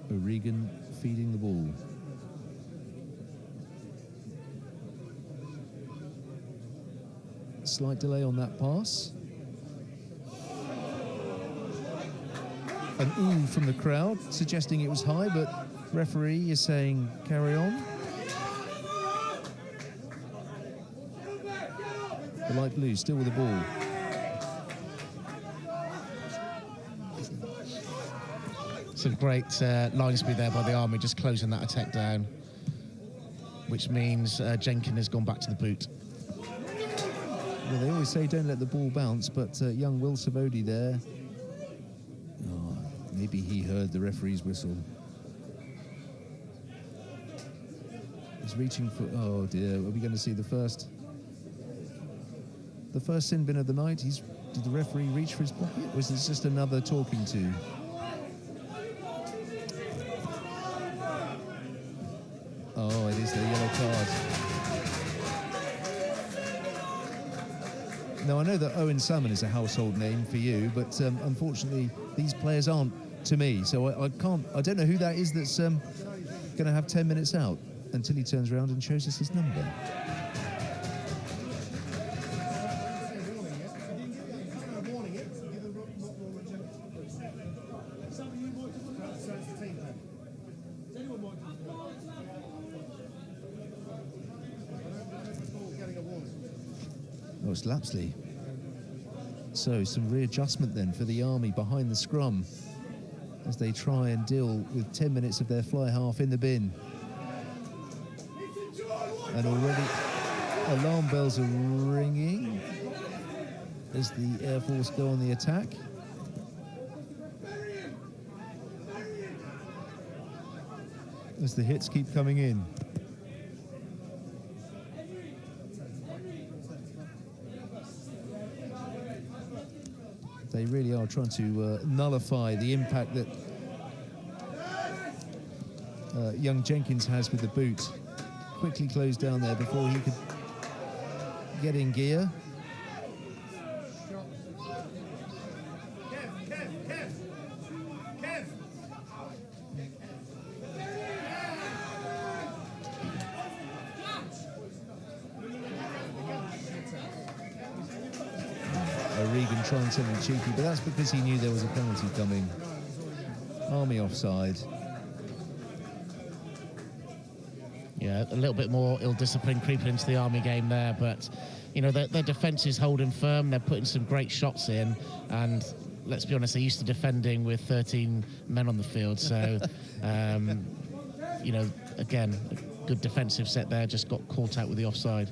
O'Regan feeding the ball. Slight delay on that pass. An ooh from the crowd, suggesting it was high, but referee is saying carry on. The light blue still with the ball. Some great line speed there by the Army, just closing that attack down, which means Jenkins has gone back to the boot. Well, they always say don't let the ball bounce, but young Will Savodi there, maybe he heard the referee's whistle. He's reaching for, oh dear, are we going to see the first the first sin bin of the night. Did the referee reach for his pocket? Or is this just another talking to? Oh, it is the yellow card. Now, I know that Owen Salmon is a household name for you, but unfortunately, these players aren't to me. So I don't know who that is that's going to have 10 minutes out until he turns around and shows us his number. Oh, it's Lapsley. So some readjustment then for the Army behind the scrum as they try and deal with 10 minutes of their fly half in the bin. And already alarm bells are ringing as the Air Force go on the attack. As the hits keep coming in. They really are trying to nullify the impact that young Jenkins has with the boot. Quickly closed down there before he could get in gear. O'Regan trying something cheeky, but that's because he knew there was a penalty coming. Army offside. Yeah, a little bit more ill-discipline creeping into the Army game there, but, you know, their defence is holding firm. They're putting some great shots in, and let's be honest, they're used to defending with 13 men on the field. So, you know, again, a good defensive set there, just got caught out with the offside.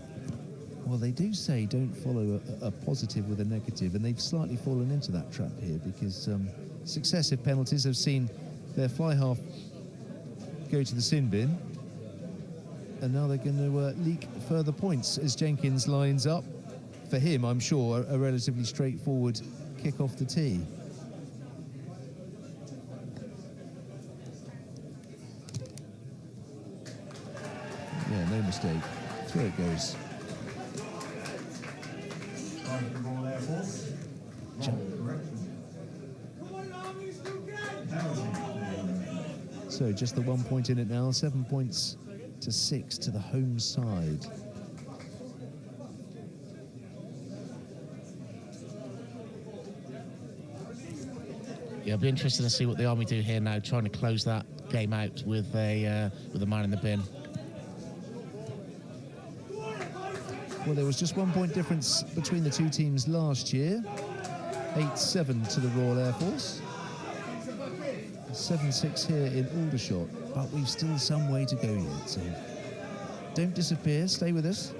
Well, they do say don't follow a positive with a negative, and they've slightly fallen into that trap here because successive penalties have seen their fly half go to the sin bin, and now they're going to leak further points as Jenkins lines up. For him, I'm sure, a relatively straightforward kick off the tee. Yeah, no mistake. Through it goes. So just the 1 point in it now, 7 points to 6 to the home side. Yeah, it'll be interesting to see what the Army do here now, trying to close that game out with a man in the bin. Well, there was just 1 point difference between the two teams last year. 8-7 to the Royal Air Force. 7-6 here in Aldershot, but we've still some way to go yet, so don't disappear, stay with us.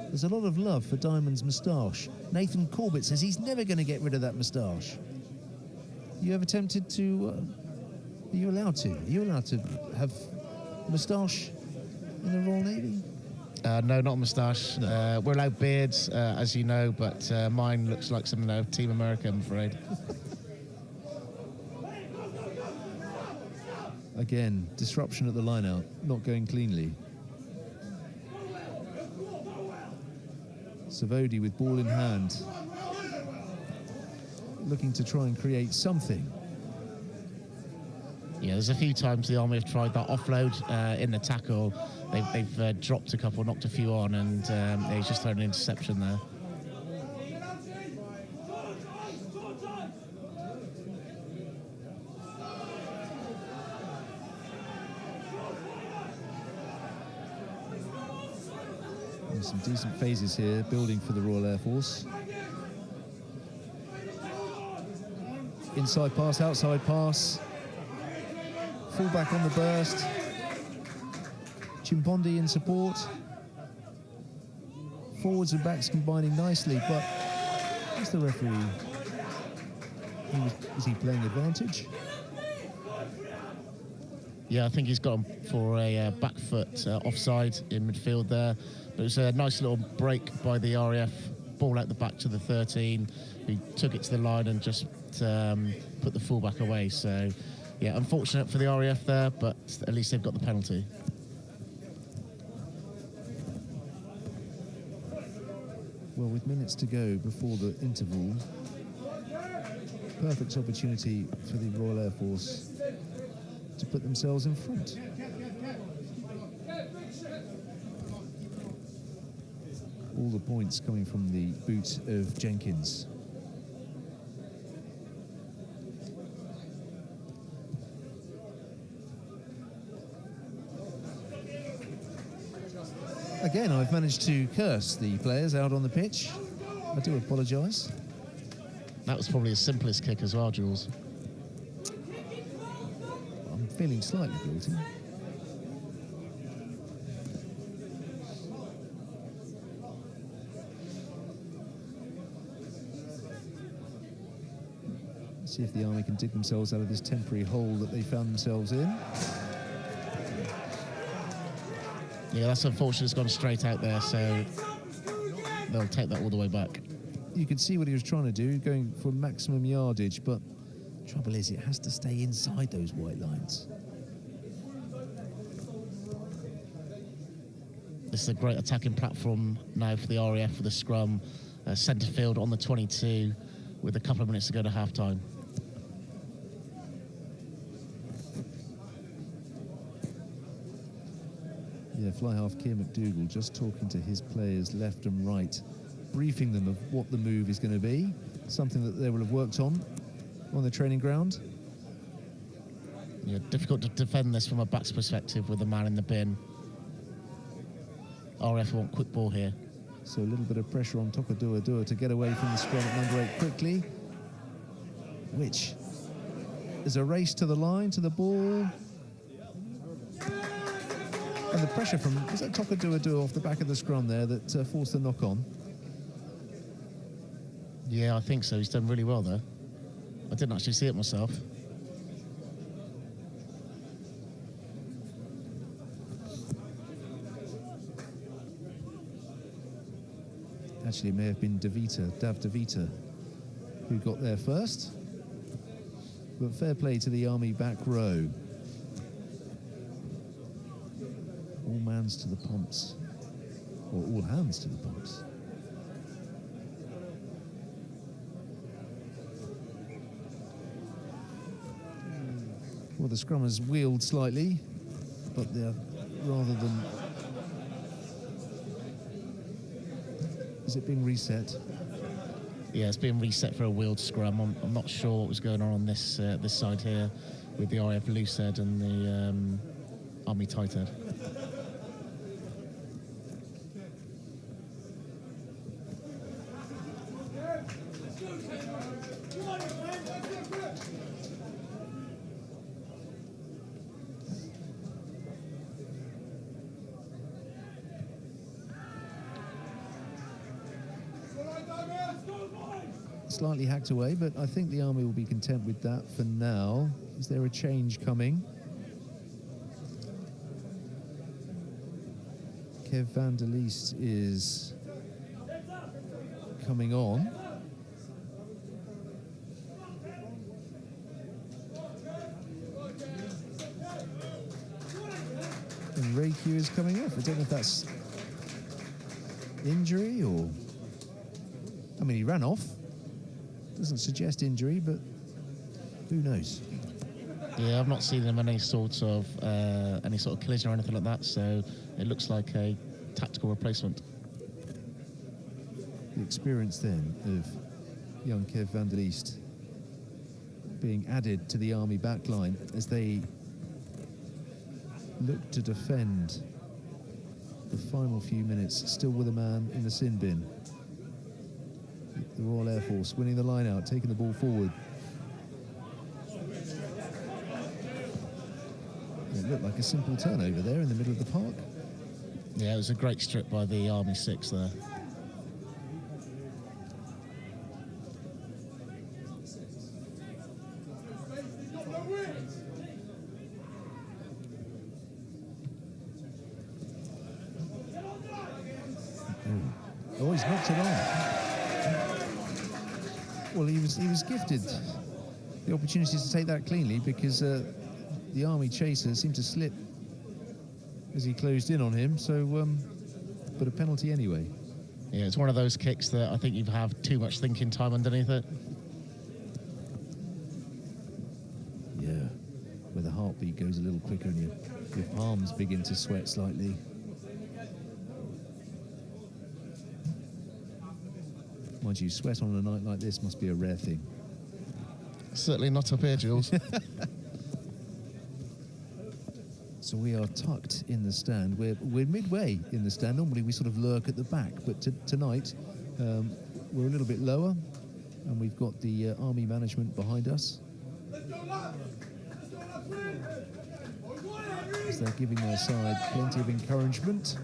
There's a lot of love for Diamond's moustache. Nathan Corbett says he's never going to get rid of that moustache. You ever tempted to... are you allowed to? Are you allowed to have moustache in the Royal Navy? No, not a moustache. No. We're allowed beards, as you know, but mine looks like something out of Team America, I'm afraid. Again, disruption at the line-out, not going cleanly. Savodi with ball in hand, looking to try and create something. Yeah, there's a few times the Army have tried that offload in the tackle. They've dropped a couple, knocked a few on, and he's just thrown an interception there. There's some decent phases here, building for the Royal Air Force. Inside pass, outside pass. Fullback on the burst. Chimpondi in support. Forwards and backs combining nicely, but is the referee? Is he playing advantage? Yeah, I think he's got him for a back foot offside in midfield there. But it was a nice little break by the RAF, ball out the back to the 13. He took it to the line and just put the fullback away. So, yeah, unfortunate for the RAF there, but at least they've got the penalty. Well, with minutes to go before the interval, perfect opportunity for the Royal Air Force to put themselves in front. All the points coming from the boot of Jenkins. Again, I've managed to curse the players out on the pitch. I do apologise. That was probably his simplest kick as well, Jules. I'm feeling slightly guilty. Let's see if the Army can dig themselves out of this temporary hole that they found themselves in. Yeah, that's unfortunate. It's gone straight out there, so they'll take that all the way back. You can see what he was trying to do, going for maximum yardage, but the trouble is it has to stay inside those white lines. This is a great attacking platform now for the RAF for the scrum. Centre field on the 22 with a couple of minutes to go to half-time. Yeah, fly half Keir McDougall just talking to his players left and right, briefing them of what the move is going to be, something that they will have worked on the training ground. Yeah, difficult to defend this from a back's perspective with the man in the bin. RAF want quick ball here. So a little bit of pressure on Tokadua to get away from the scrum at number 8 quickly, which is a race to the line, to the ball. And the pressure from, was that Tokadua off the back of the scrum there that forced the knock on? Yeah, I think so. He's done really well there. I didn't actually see it myself. Actually, it may have been Dav DeVita, who got there first. But fair play to the Army back row. All mans to the pumps, or all hands to the pumps. Well, the scrum has wheeled slightly, but they're rather than... Is it being reset? Yeah, it's being reset for a wheeled scrum. I'm not sure what was going on this this side here with the RAF loose head and the Army tight head. Slightly hacked away, but I think the Army will be content with that for now. Is there a change coming? Kev van der Leest is coming on. And Reiki is coming off. I don't know if that's injury or... I mean, he ran off. Doesn't suggest injury, but who knows? Yeah, I've not seen him in any sort of collision or anything like that, so it looks like a tactical replacement. The experience then of young Kev van der Leest being added to the Army backline as they look to defend the final few minutes, still with a man in the sin bin. The Royal Air Force winning the line out, taking the ball forward. It looked like a simple turnover there in the middle of the park. Yeah, it was a great strip by the Army 6 there. takes it on. Well, he was gifted the opportunity to take that cleanly because the Army chaser seemed to slip as he closed in on him. So, but a penalty anyway. Yeah, it's one of those kicks that I think you have too much thinking time underneath it. Yeah, where the heartbeat goes a little quicker and your palms begin to sweat slightly. Mind you, sweat on a night like this must be a rare thing. Certainly not up here, Jules. So we are tucked in the stand. We're midway in the stand. Normally we sort of lurk at the back, but tonight we're a little bit lower, and we've got the Army management behind us. As they're giving their side plenty of encouragement.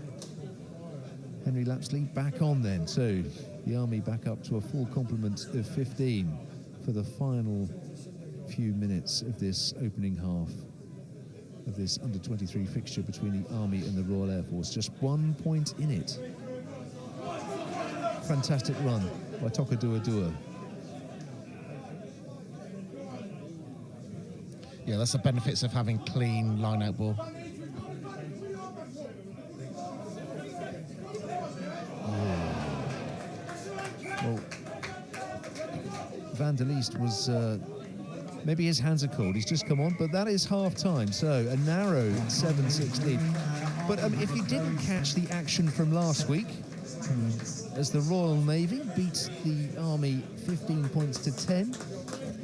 Henry Lapsley back on then. So the Army back up to a full complement of 15 for the final few minutes of this opening half of this under-23 fixture between the Army and the Royal Air Force. Just 1 point in it. Fantastic run by Tokadua. Yeah, that's the benefits of having clean line-out ball. Well, Van der Leest was... maybe his hands are cold, he's just come on, but that is half-time, so a narrow 7-16. But if you didn't catch the action from last week, as the Royal Navy beat the Army 15 points to 10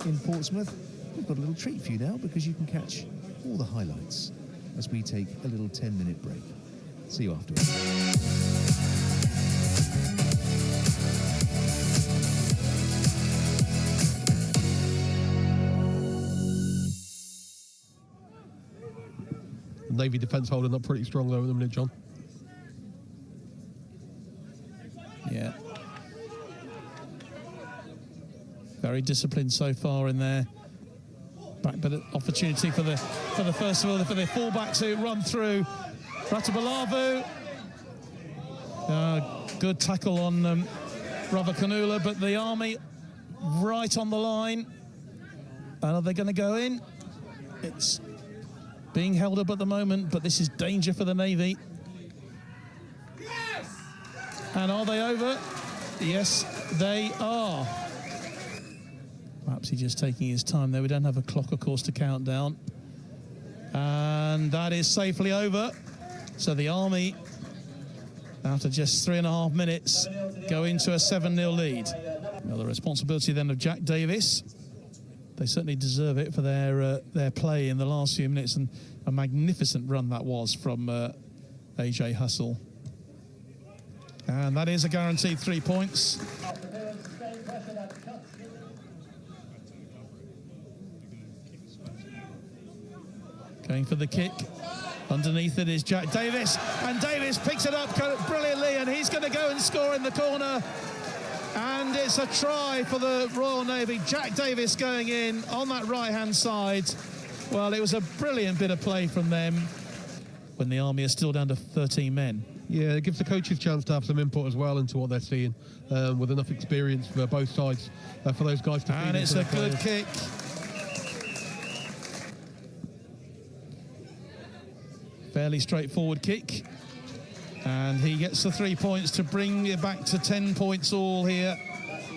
in Portsmouth, we've got a little treat for you now, because you can catch all the highlights as we take a little 10-minute break. See you afterwards. Navy defence holding up pretty strong though at the minute, John. Yeah. Very disciplined so far in there. Back bit of opportunity for the first of all for the fullback to run through. Ratabalavu. Good tackle on Ravakanula, but the Army right on the line. And are they going to go in? It's being held up at the moment, but this is danger for the Navy. Yes! And are they over? Yes, they are. Perhaps he's just taking his time there. We don't have a clock, of course, to count down. And that is safely over. So the Army, after just 3.5 minutes, go into a 7-0 lead. Now the responsibility then of Jack Davis. They certainly deserve it for their play in the last few minutes, and a magnificent run that was from AJ Hustle. And that is a guaranteed 3 points. Going for the kick. Underneath it is Jack Davis, and Davis picks it up brilliantly, and he's going to go and score in the corner. And it's a try for the Royal Navy. Jack Davis going in on that right-hand side. Well, it was a brilliant bit of play from them when the Army are still down to 13 men. Yeah, it gives the coaches a chance to have some input as well into what they're seeing, with enough experience for both sides for those guys to feed. And it's a good kick. Fairly straightforward kick. And he gets the 3 points to bring it back to 10 points all here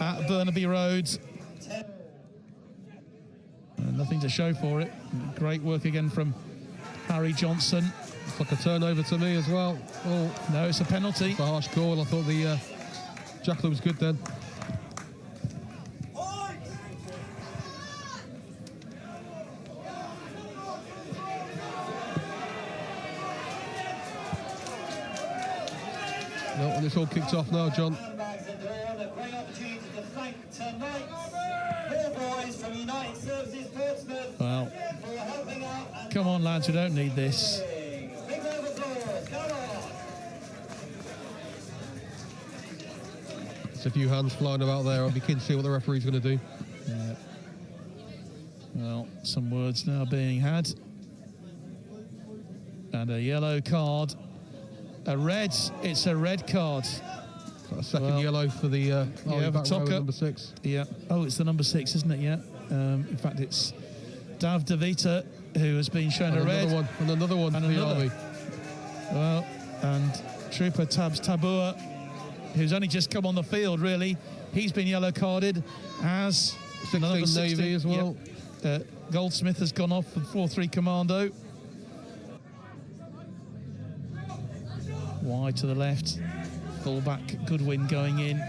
at Burnaby Road. And nothing to show for it. Great work again from Harry Johnson. It's like a turnover to me as well. Oh, no, it's a penalty. It's a harsh call. I thought the Jackal was good then. No, and it's all kicked off now, John. Well, come on, lads, we don't need this. There's a few hands flying about there. I'll be keen to see what the referee's going to do. Yeah. Well, some words now being had. And a yellow card. A red. It's a red card. So Second yellow for the back row, number 6. Yeah. Oh, it's the number 6, isn't it? Yeah. In fact, it's Dav DeVita who has been shown a red. Another one for the Army. Well, and Trooper Tabs Tabua, who's only just come on the field, really. He's been yellow carded as 16 Navy as well. Yep. Goldsmith has gone off for 4-3 Commando. Wide to the left. Fullback Goodwin going in.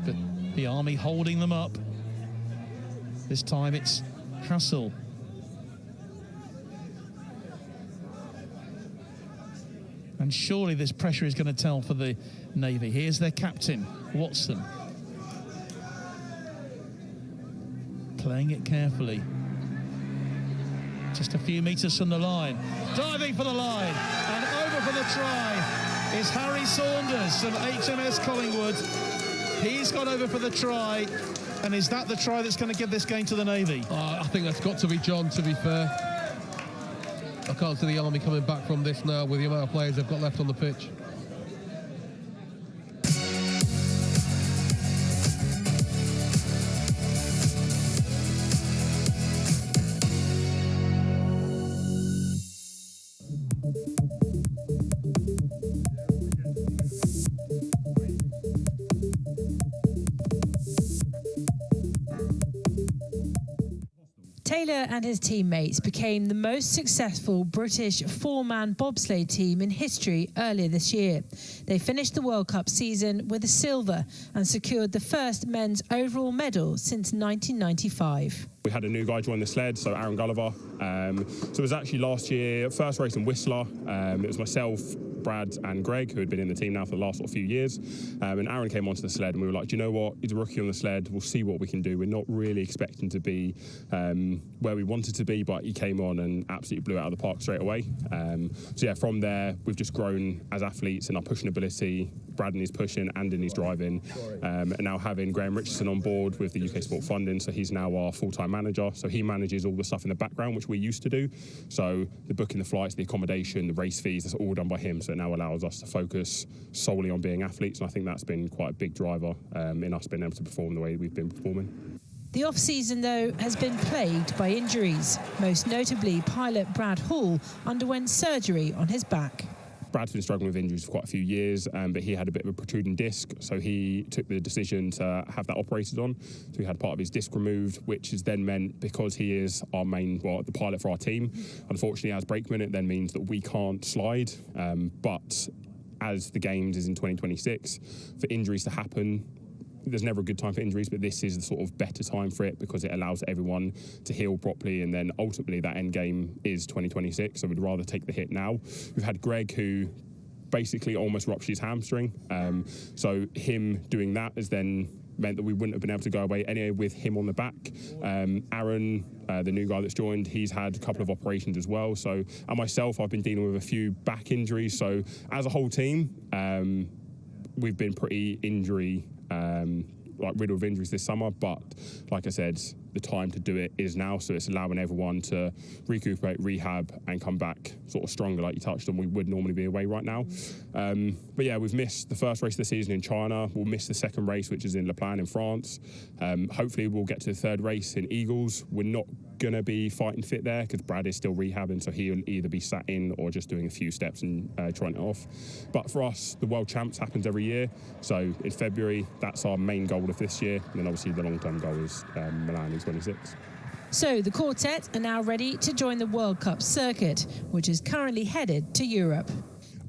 But the Army holding them up. This time it's Hassel. And surely this pressure is going to tell for the Navy. Here's their captain, Watson. Playing it carefully. Just a few metres from the line. Diving for the line. And over for the try is Harry Saunders from HMS Collingwood. He's gone over for the try. And is that the try that's going to give this game to the Navy? I think that's got to be John, to be fair. I can't see the Army coming back from this now with the amount of players they've got left on the pitch. Taylor and his teammates became the most successful British four-man bobsleigh team in history earlier this year. They finished the World Cup season with a silver and secured the first men's overall medal since 1995. We had a new guy join the sled, so Aaron Gulliver. So it was actually last year, first race in Whistler. It was myself, Brad and Greg, who had been in the team now for the last few years. And Aaron came onto the sled and we were like, do you know what? He's a rookie on the sled. We'll see what we can do. We're not really expecting to be where we wanted to be, but he came on and absolutely blew it out of the park straight away. So yeah, from there, we've just grown as athletes in our pushing ability. Brad in his pushing and in his driving. And now having Graham Richardson on board with the UK Sport Funding, so he's now our full-time manager. So he manages all the stuff in the background, which we used to do. So the booking the flights, the accommodation, the race fees, that's all done by him. So it now allows us to focus solely on being athletes. And I think that's been quite a big driver in us being able to perform the way we've been performing. The off-season, though, has been plagued by injuries. Most notably, pilot Brad Hall underwent surgery on his back. Brad's been struggling with injuries for quite a few years, but he had a bit of a protruding disc, so he took the decision to have that operated on. So he had part of his disc removed, which has then meant, because he is our main, the pilot for our team, unfortunately as brakeman, it then means that we can't slide. But as the Games is in 2026, for injuries to happen, there's never a good time for injuries, but this is the sort of better time for it because it allows everyone to heal properly, and then ultimately that end game is 2026, so we'd rather take the hit now. We've had Greg, who basically almost ruptured his hamstring, so him doing that has then meant that we wouldn't have been able to go away anyway with him on the back. Aaron, the new guy that's joined, he's had a couple of operations as well. So, and myself, I've been dealing with a few back injuries. So as a whole team, we've been pretty injury riddled of injuries this summer, but like I said, the time to do it is now, so it's allowing everyone to recuperate, rehab, and come back sort of stronger, like you touched on. We would normally be away right now. But yeah, we've missed the first race of the season in China. We'll miss the second race, which is in Le Plan in France. Hopefully we'll get to the third race in Eagles. We're not going to be fighting fit there because Brad is still rehabbing, so he'll either be sat in or just doing a few steps and trying it off. But for us, the World Champs happens every year, so in February, that's our main goal of this year, and then obviously the long-term goal is Milan in 26. So the quartet are now ready to join the World Cup circuit, which is currently headed to Europe.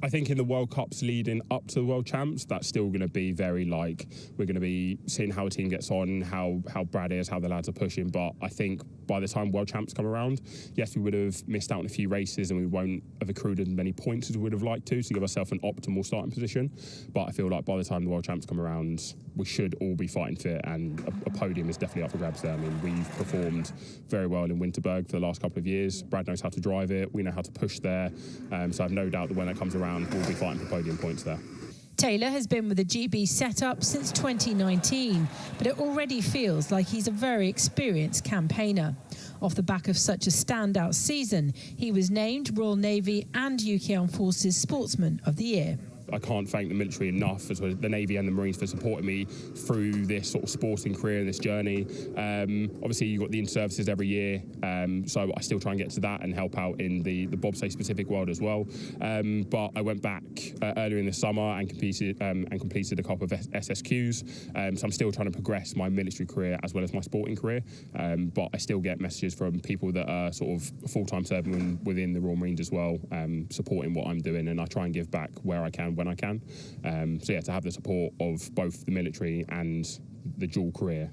I think in the World Cups leading up to the World Champs, that's still going to be very we're going to be seeing how a team gets on, how Brad is, how the lads are pushing. But I think by the time World Champs come around, yes, we would have missed out on a few races and we won't have accrued as many points as we would have liked to give ourselves an optimal starting position. But I feel like by the time the World Champs come around, we should all be fighting fit, and a podium is definitely up for grabs there. I mean, we've performed very well in Winterberg for the last couple of years. Brad knows how to drive it. We know how to push there. So I have no doubt that when it comes around, we'll be fighting for podium points there. Taylor has been with the GB setup since 2019, but it already feels like he's a very experienced campaigner. Off the back of such a standout season, he was named Royal Navy and UK Armed Forces Sportsman of the Year. I can't thank the military enough, as well as the Navy and the Marines, for supporting me through this sort of sporting career and this journey. Obviously, you've got the inter-services every year, so I still try and get to that and help out in the bobsleigh specific world as well. But I went back earlier in the summer and completed a couple of SSQs. So I'm still trying to progress my military career as well as my sporting career. But I still get messages from people that are sort of full-time serving within the Royal Marines as well, supporting what I'm doing, and I try and give back where I can when I can. So yeah, to have the support of both the military and the dual career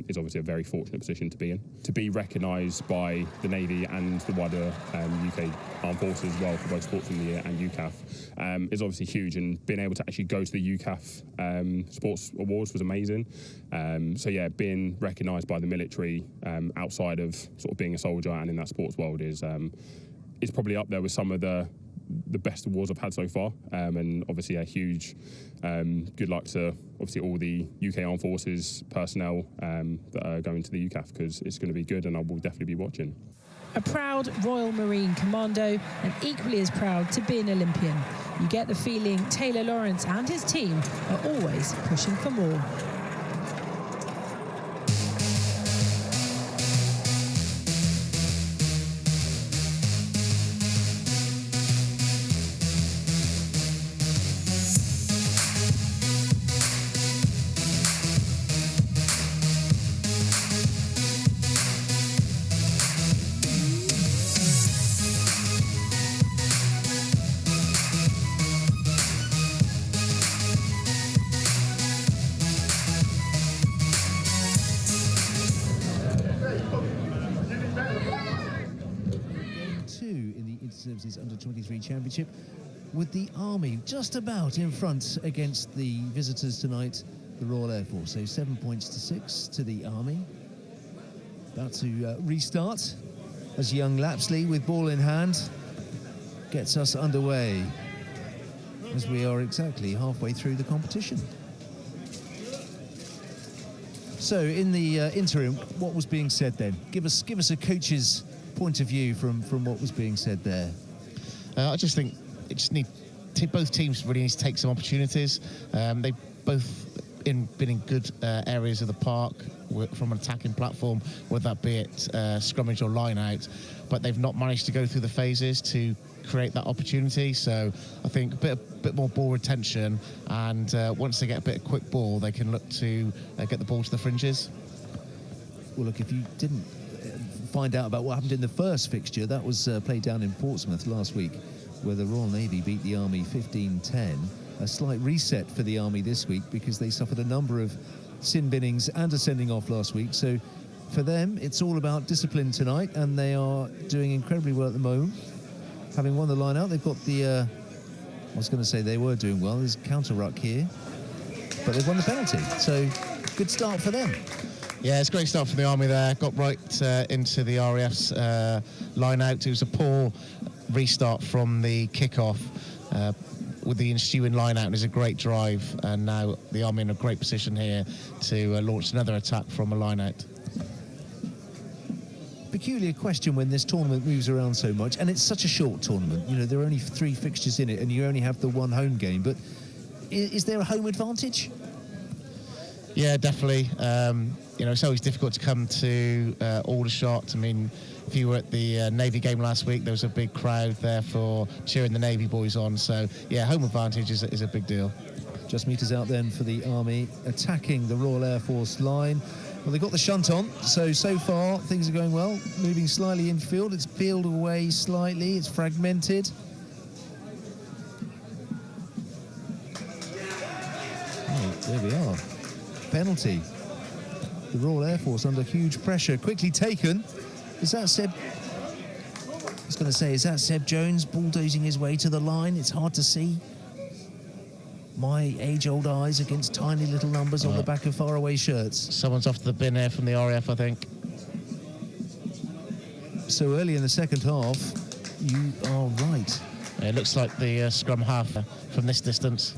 is obviously a very fortunate position to be in. To be recognised by the Navy and the wider UK Armed Forces as well for both Sports of the Year and UCAF is obviously huge, and being able to actually go to the UCAF Sports Awards was amazing. So yeah, being recognised by the military outside of sort of being a soldier and in that sports world is probably up there with some of the best awards I've had so far, and obviously a huge good luck to obviously all the UK Armed Forces personnel that are going to the UCAF, because it's going to be good and I will definitely be watching. A proud Royal Marine Commando, and equally as proud to be an Olympian. You get the feeling Taylor Lawrence and his team are always pushing for more. Services Under-23 Championship, with the Army just about in front against the visitors tonight, the Royal Air Force. So 7 points to 6 to the Army. About to restart as young Lapsley, with ball in hand, gets us underway as we are exactly halfway through the competition. So in the interim, what was being said then? Give us a coach's point of view from what was being said there. I just think both teams really need to take some opportunities. They both been in good areas of the park from an attacking platform, whether that be it scrummage or line out, but they've not managed to go through the phases to create that opportunity. So I think a bit more ball retention, and once they get a bit of quick ball, they can look to get the ball to the fringes. Well, look, if you didn't find out about what happened in the first fixture, that was played down in Portsmouth last week, where the Royal Navy beat the Army 15-10. A slight reset for the Army this week because they suffered a number of sin binnings and a sending off last week. So for them, it's all about discipline tonight, and they are doing incredibly well at the moment. Having won the line out, they've got the I was going to say they were doing well. There's counter ruck here, but they've won the penalty. So good start for them. Yeah, it's a great start for the Army there. Got right into the RAF's line out. It was a poor restart from the kick-off with the ensuing line out, and it's a great drive. And now the Army in a great position here to launch another attack from a line out. Peculiar question when this tournament moves around so much, and it's such a short tournament. You know, there are only 3 fixtures in it, and you only have the 1 home game. But is there a home advantage? Yeah, definitely. You know, it's always difficult to come to Aldershot. I mean, if you were at the Navy game last week, there was a big crowd there for cheering the Navy boys on. So, yeah, home advantage is a big deal. Just meters out then for the Army, attacking the Royal Air Force line. Well, they've got the shunt on, so far things are going well. Moving slightly infield, it's peeled away slightly, it's fragmented. Oh, there we are. Penalty. The Royal Air Force under huge pressure, quickly taken. Is that Seb? I was going to say, is that Seb Jones bulldozing his way to the line? It's hard to see. My age-old eyes against tiny little numbers on the back of faraway shirts. Someone's off the bin here from the RAF, I think. So early in the second half, you are right. It looks like the scrum half from this distance.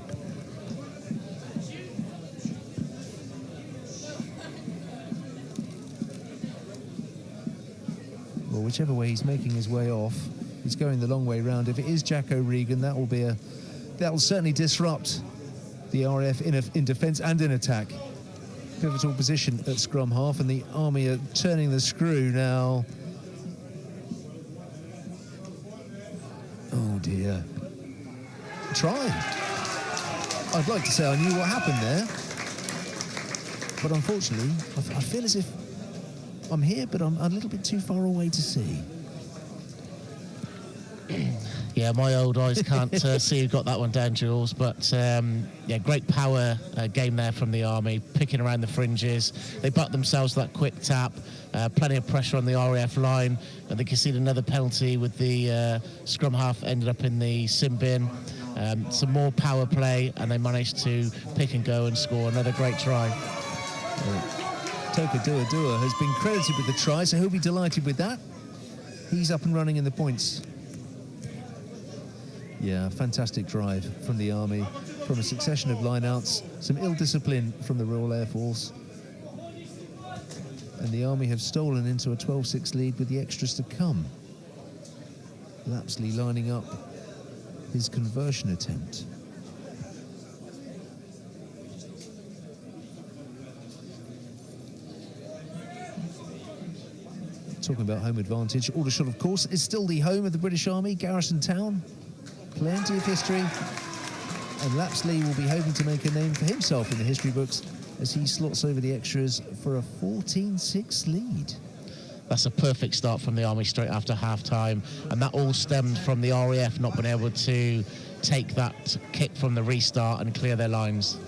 Well, whichever way he's making his way off, he's going the long way round. If it is Jack O'Regan, that will be a that will certainly disrupt the RAF in defence and in attack. Pivotal position at scrum half, and the Army are turning the screw now. Oh dear. Try. I'd like to say I knew what happened there, but unfortunately I feel as if I'm here, but I'm a little bit too far away to see. Yeah, my old eyes can't see who got that one down, Jules. But yeah, great power game there from the Army, picking around the fringes. They butt themselves that quick tap. Plenty of pressure on the RAF line, and they conceded another penalty with the scrum half ended up in the sin bin. Some more power play, and they managed to pick and go and score another great try. Toka Dua has been credited with the try, so he'll be delighted with that. He's up and running in the points. Yeah, fantastic drive from the Army, from a succession of lineouts, some ill discipline from the Royal Air Force. And the Army have stolen into a 12-6 lead with the extras to come. Lapsley lining up his conversion attempt. Talking about home advantage, Aldershot, of course, is still the home of the British Army, garrison town. Plenty of history, and Lapsley will be hoping to make a name for himself in the history books as he slots over the extras for a 14-6 lead. That's a perfect start from the Army straight after half-time, and that all stemmed from the RAF not being able to take that kick from the restart and clear their lines.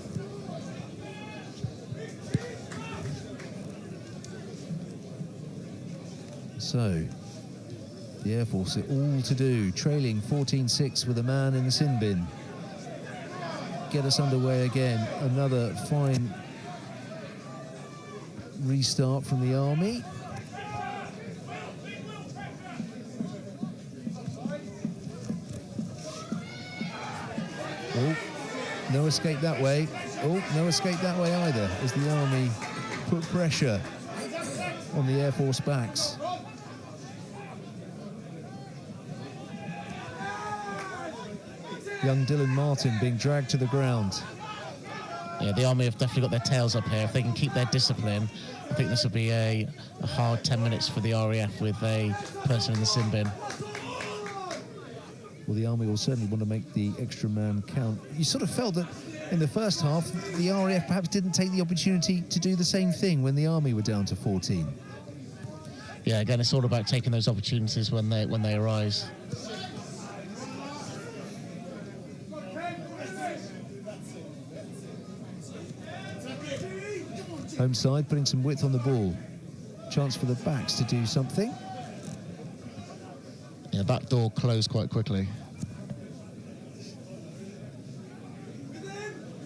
So, the Air Force are all to do, trailing 14-6 with a man in the sin bin. Get us underway again. Another fine restart from the Army. Oh, no escape that way. Oh, no escape that way either, as the Army put pressure on the Air Force backs. Young Dylan Martin being dragged to the ground. Yeah, the Army have definitely got their tails up here. If they can keep their discipline, I think this will be a hard 10 minutes for the RAF with a person in the sin bin. Well, the Army will certainly want to make the extra man count. You sort of felt that in the first half, the RAF perhaps didn't take the opportunity to do the same thing when the Army were down to 14. Yeah, again, it's all about taking those opportunities when they arise. Home side putting some width on the ball. Chance for the backs to do something. Yeah, that door closed quite quickly.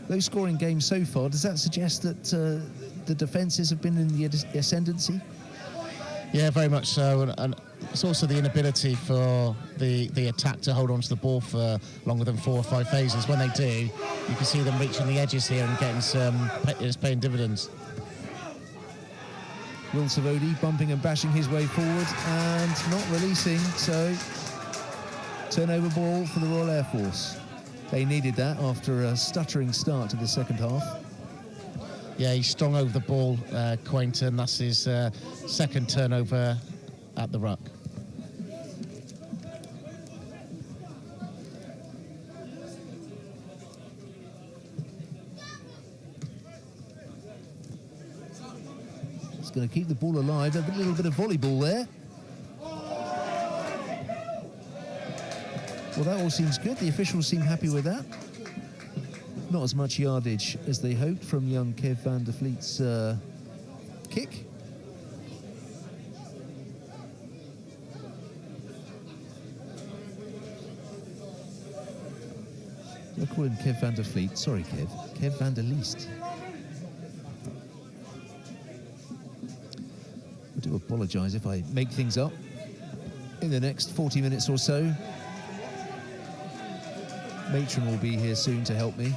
Low scoring game so far, does that suggest that the defences have been in the ascendancy? Yeah, very much so, and it's also the inability for the attack to hold on to the ball for longer than 4 or 5 phases. When they do, you can see them reaching the edges here and getting some, it's paying dividends. Will Savodi bumping and bashing his way forward and not releasing, so turnover ball for the Royal Air Force. They needed that after a stuttering start to the second half. Yeah, he's strong over the ball, Quainton. That's his second turnover at the ruck. It's going to keep the ball alive. A little bit of volleyball there. Well, that all seems good. The officials seem happy with that. Not as much yardage as they hoped from young Kev van der Vliet's kick. I'll call him Kev van der Vliet. Sorry, Kev. Kev van der Leest. I do apologise if I make things up in the next 40 minutes or so. Matron will be here soon to help me.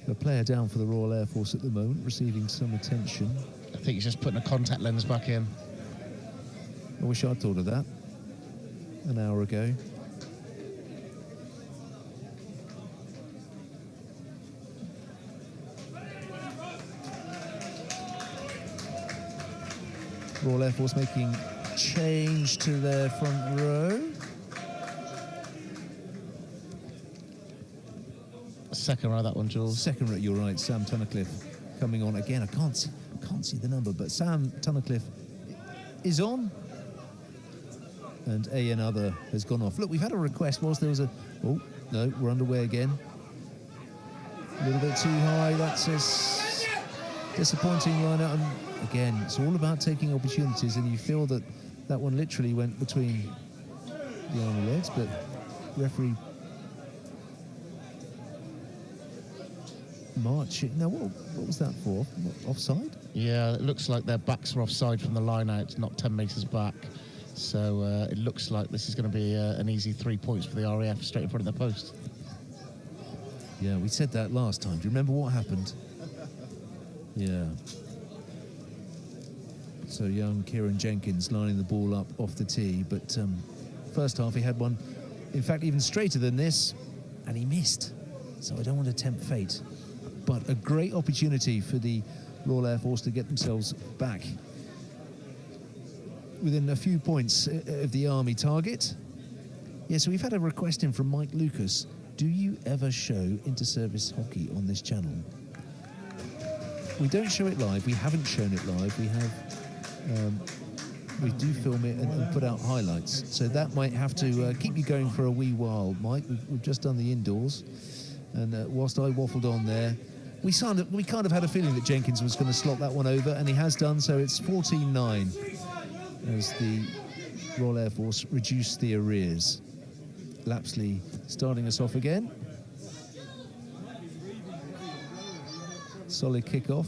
A player down for the Royal Air Force at the moment, receiving some attention. I think he's just putting a contact lens back in. I wish I'd thought of that an hour ago. Royal Air Force making change to their front row. Second row, that one, Jules. Second row, you're right. Sam Tunnicliffe coming on again. I can't see the number, but Sam Tunnicliffe is on, and another has gone off. Look, we've had a request. Whilst there was a, oh no, we're underway again. A little bit too high. That's a disappointing line out. And again, it's all about taking opportunities, and you feel that that one literally went between the army legs, but referee March. Now, what was that for? Offside? Yeah, it looks like their backs were offside from the line out, not 10 metres back. So it looks like this is going to be an easy 3 points for the RAF straight in front of the post. Yeah, we said that last time. Do you remember what happened? Yeah. So young Kieran Jenkins lining the ball up off the tee, but first half he had one, in fact, even straighter than this, and he missed. So I don't want to tempt fate. But a great opportunity for the Royal Air Force to get themselves back within a few points of the Army target. Yeah, so we've had a request in from Mike Lucas. Do you ever show inter-service hockey on this channel? We don't show it live. We haven't shown it live. We have, we do film it and put out highlights. So that might have to keep you going for a wee while, Mike. We've just done the indoors. And whilst I waffled on there, we kind of had a feeling that Jenkins was going to slot that one over, and he has done, so it's 14-9 as the Royal Air Force reduce the arrears. Lapsley starting us off again. Solid kick-off,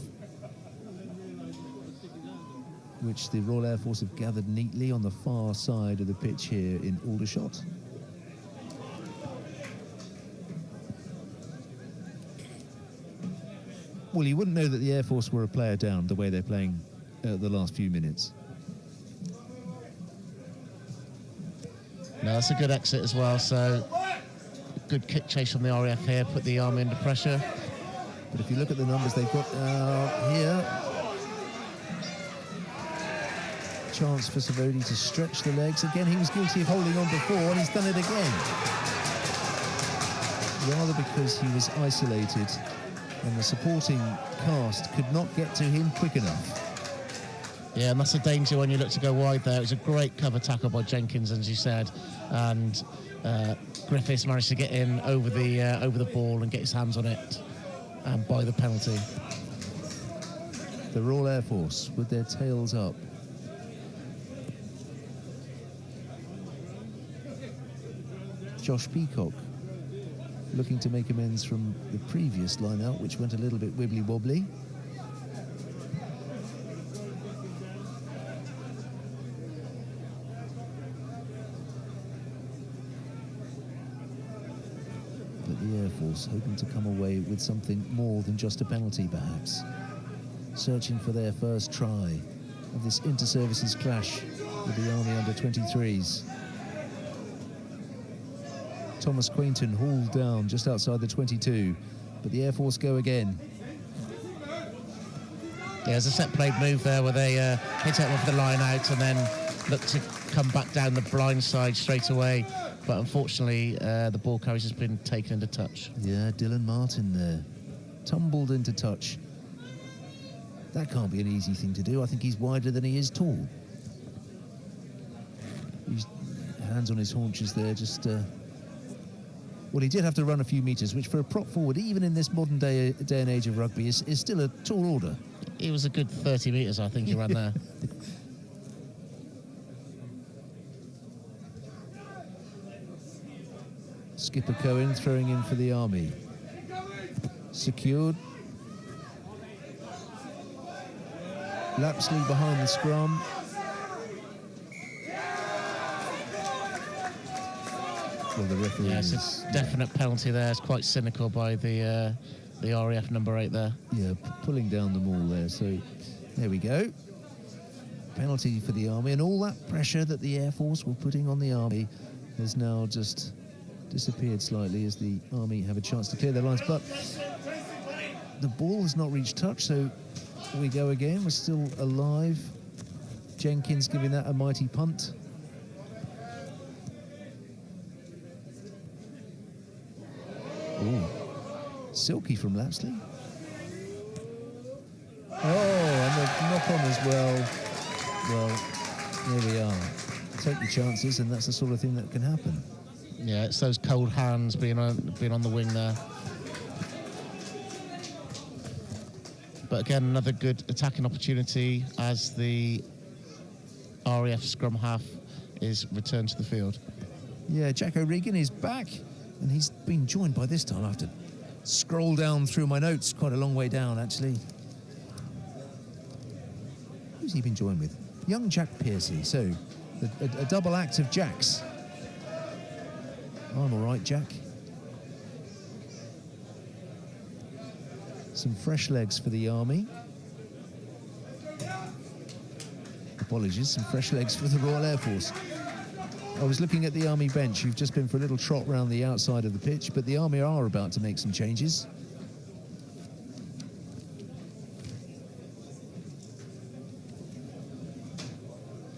which the Royal Air Force have gathered neatly on the far side of the pitch here in Aldershot. Well, you wouldn't know that the Air Force were a player down the way they're playing the last few minutes. No, that's a good exit as well, so good kick chase from the RAF here, put the Army under pressure. But if you look at the numbers they've got here, chance for Savodi to stretch the legs. Again, he was guilty of holding on before, and he's done it again. Rather because he was isolated and the supporting cast could not get to him quick enough. Yeah, and that's a danger when you look to go wide there. It was a great cover tackle by Jenkins, as you said, and Griffiths managed to get in over the ball and get his hands on it and buy the penalty. The Royal Air Force with their tails up. Josh Peacock looking to make amends from the previous line-out, which went a little bit wibbly-wobbly. But the Air Force hoping to come away with something more than just a penalty, perhaps. Searching for their first try of this inter-services clash with the Army under-23s. Thomas Quainton hauled down just outside the 22, but the Air Force go again. Yeah, there's a set-played move there where they hit it off the line out and then look to come back down the blind side straight away. But unfortunately, the ball carrier has been taken into touch. Yeah, Dylan Martin there, tumbled into touch. That can't be an easy thing to do. I think he's wider than he is tall. He's hands on his haunches there, just... Well, he did have to run a few metres, which for a prop forward, even in this modern day and age of rugby, is still a tall order. It was a good 30 metres, I think, he ran there. Skipper Cohen throwing in for the Army. Secured. Lapsley behind the scrum. Well, the referee. Yeah, it's a definite penalty there. It's quite cynical by the RAF number 8 there. Yeah, pulling down the maul there. So there we go. penalty for the Army, and all that pressure that the Air Force were putting on the Army has now just disappeared slightly as the Army have a chance to clear their lines. But the ball has not reached touch, so we go again. We're still alive. Jenkins giving that a mighty punt. Ooh. Silky from Lapsley. Oh, and the knock-on as well. Well, there we are. Take your chances, and that's the sort of thing that can happen. Yeah, it's those cold hands being on the wing there. But again, another good attacking opportunity as the RAF scrum half is returned to the field. Yeah, Jack O'Regan is back, and he's been joined by this time. I have to scroll down through my notes, quite a long way down, actually. Who's he been joined with? Young Jack Piercy. So, a double act of Jacks. I'm all right, Jack. Some fresh legs for the Army. Apologies, some fresh legs for the Royal Air Force. I was looking at the Army bench, who've just been for a little trot round the outside of the pitch, but the Army are about to make some changes.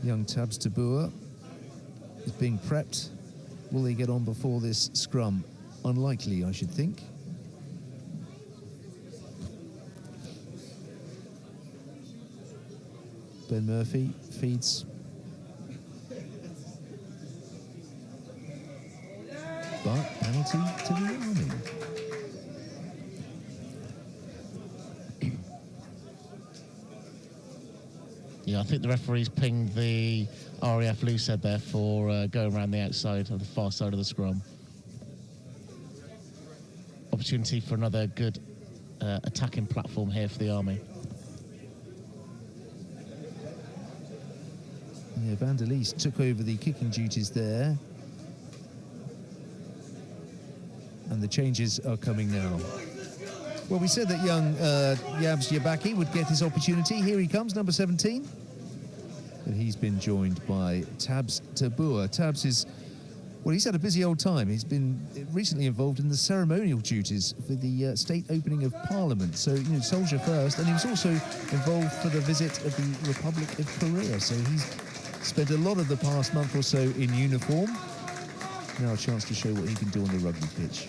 Young Tabs Tabua is being prepped. Will they get on before this scrum? Unlikely, I should think. Ben Murphy feeds. But penalty to the Army. Yeah, I think the referee's pinged the RAF loosehead there for going around the outside of the far side of the scrum. Opportunity for another good attacking platform here for the Army. Yeah, Van der Lees took over the kicking duties there. And the changes are coming now. Well, we said that young Yabs Yabaki would get his opportunity. Here he comes, number 17. But he's been joined by Tabs Tabua. Tabs is, well, he's had a busy old time. He's been recently involved in the ceremonial duties for the state opening of Parliament. So, you know, soldier first. And he was also involved for the visit of the Republic of Korea. So he's spent a lot of the past month or so in uniform. Now a chance to show what he can do on the rugby pitch.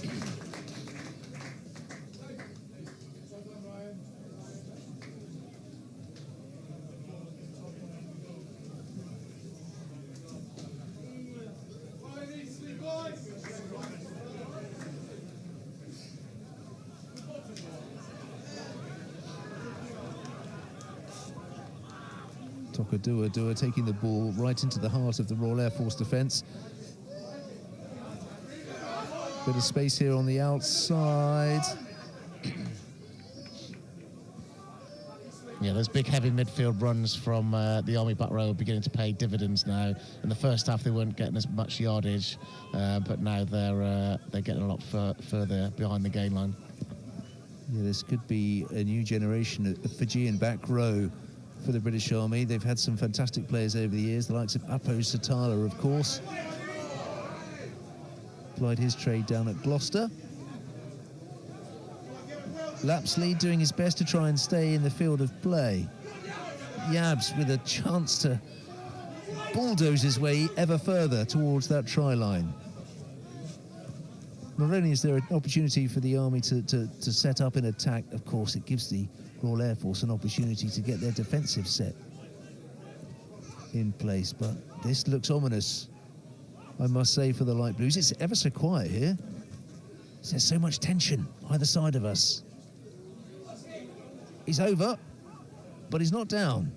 Dua taking the ball right into the heart of the Royal Air Force defence. Bit of space here on the outside. Yeah, those big heavy midfield runs from the Army back row are beginning to pay dividends now. In the first half, they weren't getting as much yardage, but now they're getting a lot further behind the gain line. Yeah, this could be a new generation of Fijian back row for the British Army. They've had some fantastic players over the years, the likes of Apo Satala, of course. Applied his trade down at Gloucester. Lapsley doing his best to try and stay in the field of play. Yabs with a chance to bulldoze his way ever further towards that try line. Not only is there an opportunity for the Army to set up in attack, of course, it gives the Royal Air Force an opportunity to get their defensive set in place. But this looks ominous, I must say, for the Light Blues. It's ever so quiet here. There's so much tension either side of us. He's over, but he's not down.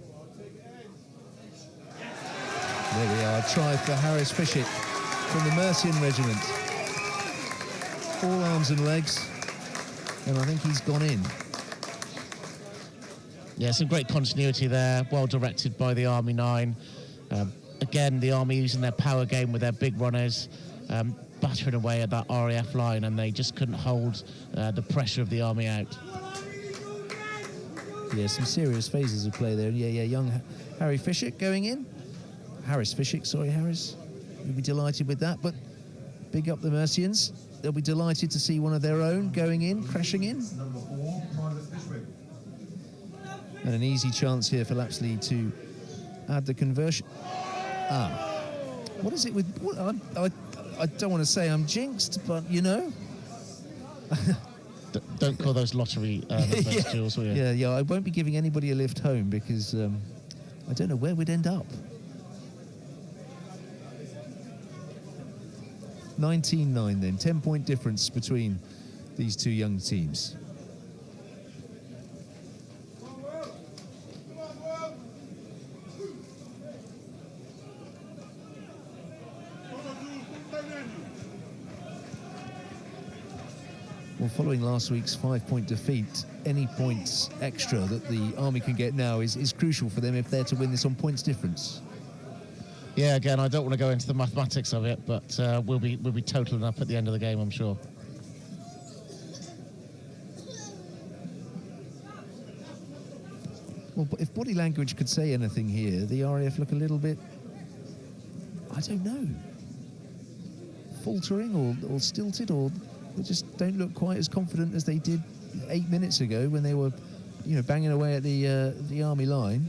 There we are, try for Harris Fishett from the Mercian Regiment. All arms and legs, and I think he's gone in. Yeah, some great continuity there, well directed by the Army 9. Again, the Army using their power game with their big runners, battering away at that RAF line, and they just couldn't hold the pressure of the Army out. Yeah, some serious phases of play there. Yeah, young Harry Fishick going in. Harris Fishick, sorry, Harris. You'll be delighted with that, but big up the Mercians. They'll be delighted to see one of their own going in, crashing in. And an easy chance here for Lapsley to add the conversion. What is it with... I don't want to say I'm jinxed, but, you know... Don't call those lottery numbers, Jules, will you? Yeah, I won't be giving anybody a lift home because I don't know where we'd end up. 19-9 then, 10-point difference between these two young teams. Well, following last week's 5-point defeat, any points extra that the Army can get now is crucial for them if they're to win this on points difference. Yeah, again, I don't want to go into the mathematics of it, but we'll be totaling up at the end of the game, I'm sure. Well, if body language could say anything here, the RAF look a little bit, I don't know, faltering or stilted, or they just don't look quite as confident as they did 8 minutes ago when they were, banging away at the Army line.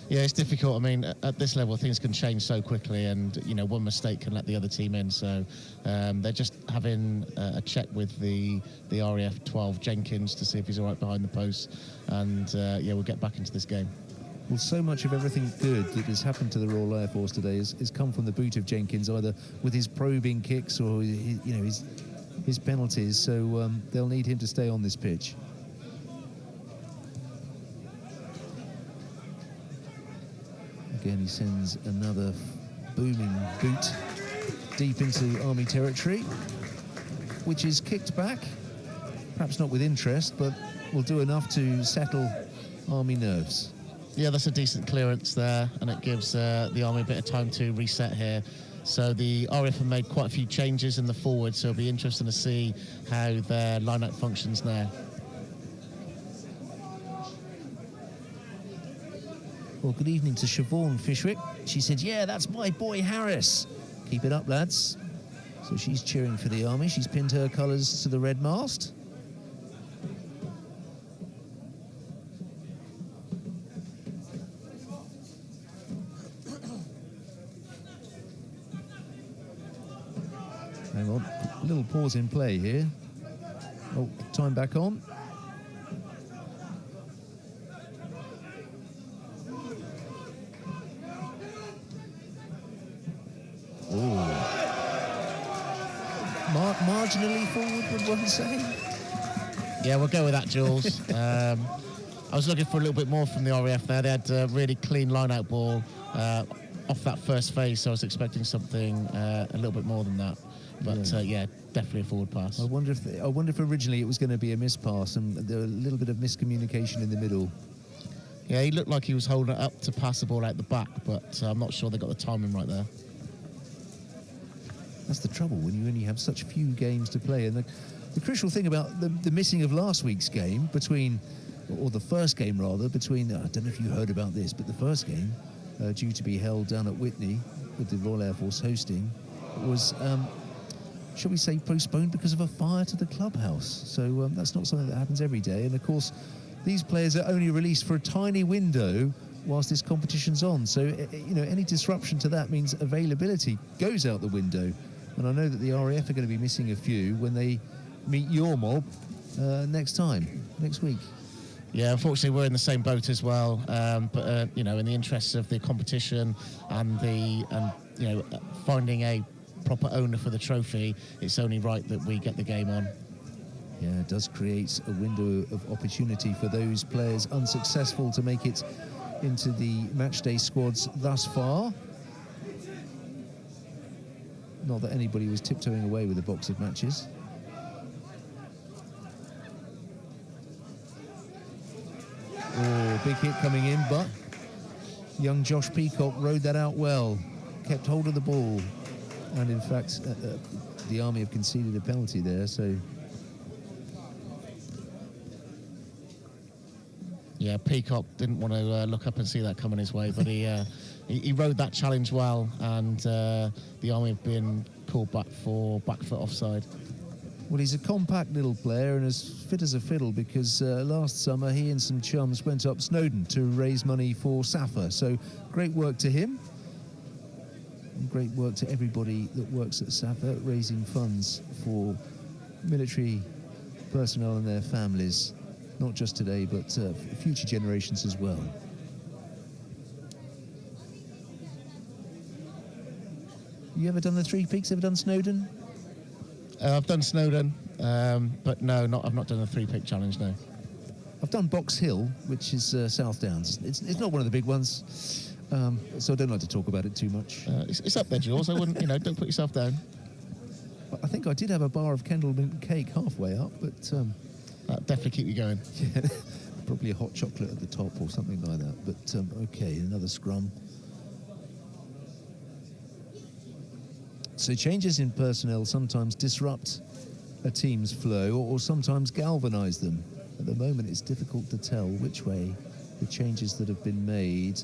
Yeah, it's difficult. I mean, at this level, things can change so quickly, and one mistake can let the other team in. So they're just having a check with the RAF 12 Jenkins to see if he's all right behind the post, and we'll get back into this game. Well, so much of everything good that has happened to the Royal Air Force today has come from the boot of Jenkins, either with his probing kicks or his penalties. So they'll need him to stay on this pitch. Again, he sends another booming boot deep into Army territory, which is kicked back, perhaps not with interest, but will do enough to settle Army nerves. Yeah, that's a decent clearance there, and it gives the Army a bit of time to reset here. So the RAF have made quite a few changes in the forward, so it'll be interesting to see how their line-out functions now. Well, good evening to Siobhan Fishwick. She said, yeah, that's my boy Harris. Keep it up, lads. So she's cheering for the Army. She's pinned her colours to the red mast. Hang on, a little pause in play here. Oh, time back on. Marginally forward, would one say? Yeah, we'll go with that, Jules. I was looking for a little bit more from the RAF there. They had a really clean line-out ball off that first phase, so I was expecting something a little bit more than that. But definitely a forward pass. I wonder if originally it was going to be a miss pass, and there was a little bit of miscommunication in the middle. Yeah, he looked like he was holding it up to pass the ball out the back, but I'm not sure they got the timing right there. That's the trouble when you only have such few games to play. And the crucial thing about the missing of last week's game or the first game rather, between, I don't know if you heard about this, but the first game, due to be held down at Whitney with the Royal Air Force hosting, was, shall we say, postponed because of a fire to the clubhouse. So that's not something that happens every day. And of course, these players are only released for a tiny window whilst this competition's on. So, any disruption to that means availability goes out the window. And I know that the RAF are going to be missing a few when they meet your mob next week. Yeah, unfortunately, we're in the same boat as well. But in the interests of the competition and finding a proper owner for the trophy, it's only right that we get the game on. Yeah, it does create a window of opportunity for those players unsuccessful to make it into the matchday squads thus far. Not that anybody was tiptoeing away with a box of matches. Oh, big hit coming in, but young Josh Peacock rode that out well, kept hold of the ball, and in fact, the Army have conceded a penalty there, so... Yeah, Peacock didn't want to look up and see that coming his way, but he rode that challenge well, and the Army have been called back for back foot offside. Well, he's a compact little player and as fit as a fiddle, because last summer he and some chums went up Snowdon to raise money for SAFA. So great work to him. And great work to everybody that works at SAFA, raising funds for military personnel and their families, not just today, but future generations as well. You ever done the Three Peaks? Ever done Snowdon? I've done Snowdon, but no, I've not done a 3-peak challenge, no. I've done Box Hill, which is South Downs. It's not one of the big ones, so I don't like to talk about it too much. It's up there, Jules. I wouldn't, don't put yourself down. I think I did have a bar of Kendal mint cake halfway up, but that'd definitely keep you going. Yeah, probably a hot chocolate at the top or something like that. But okay, another scrum. So changes in personnel sometimes disrupt a team's flow or sometimes galvanise them. At the moment, it's difficult to tell which way the changes that have been made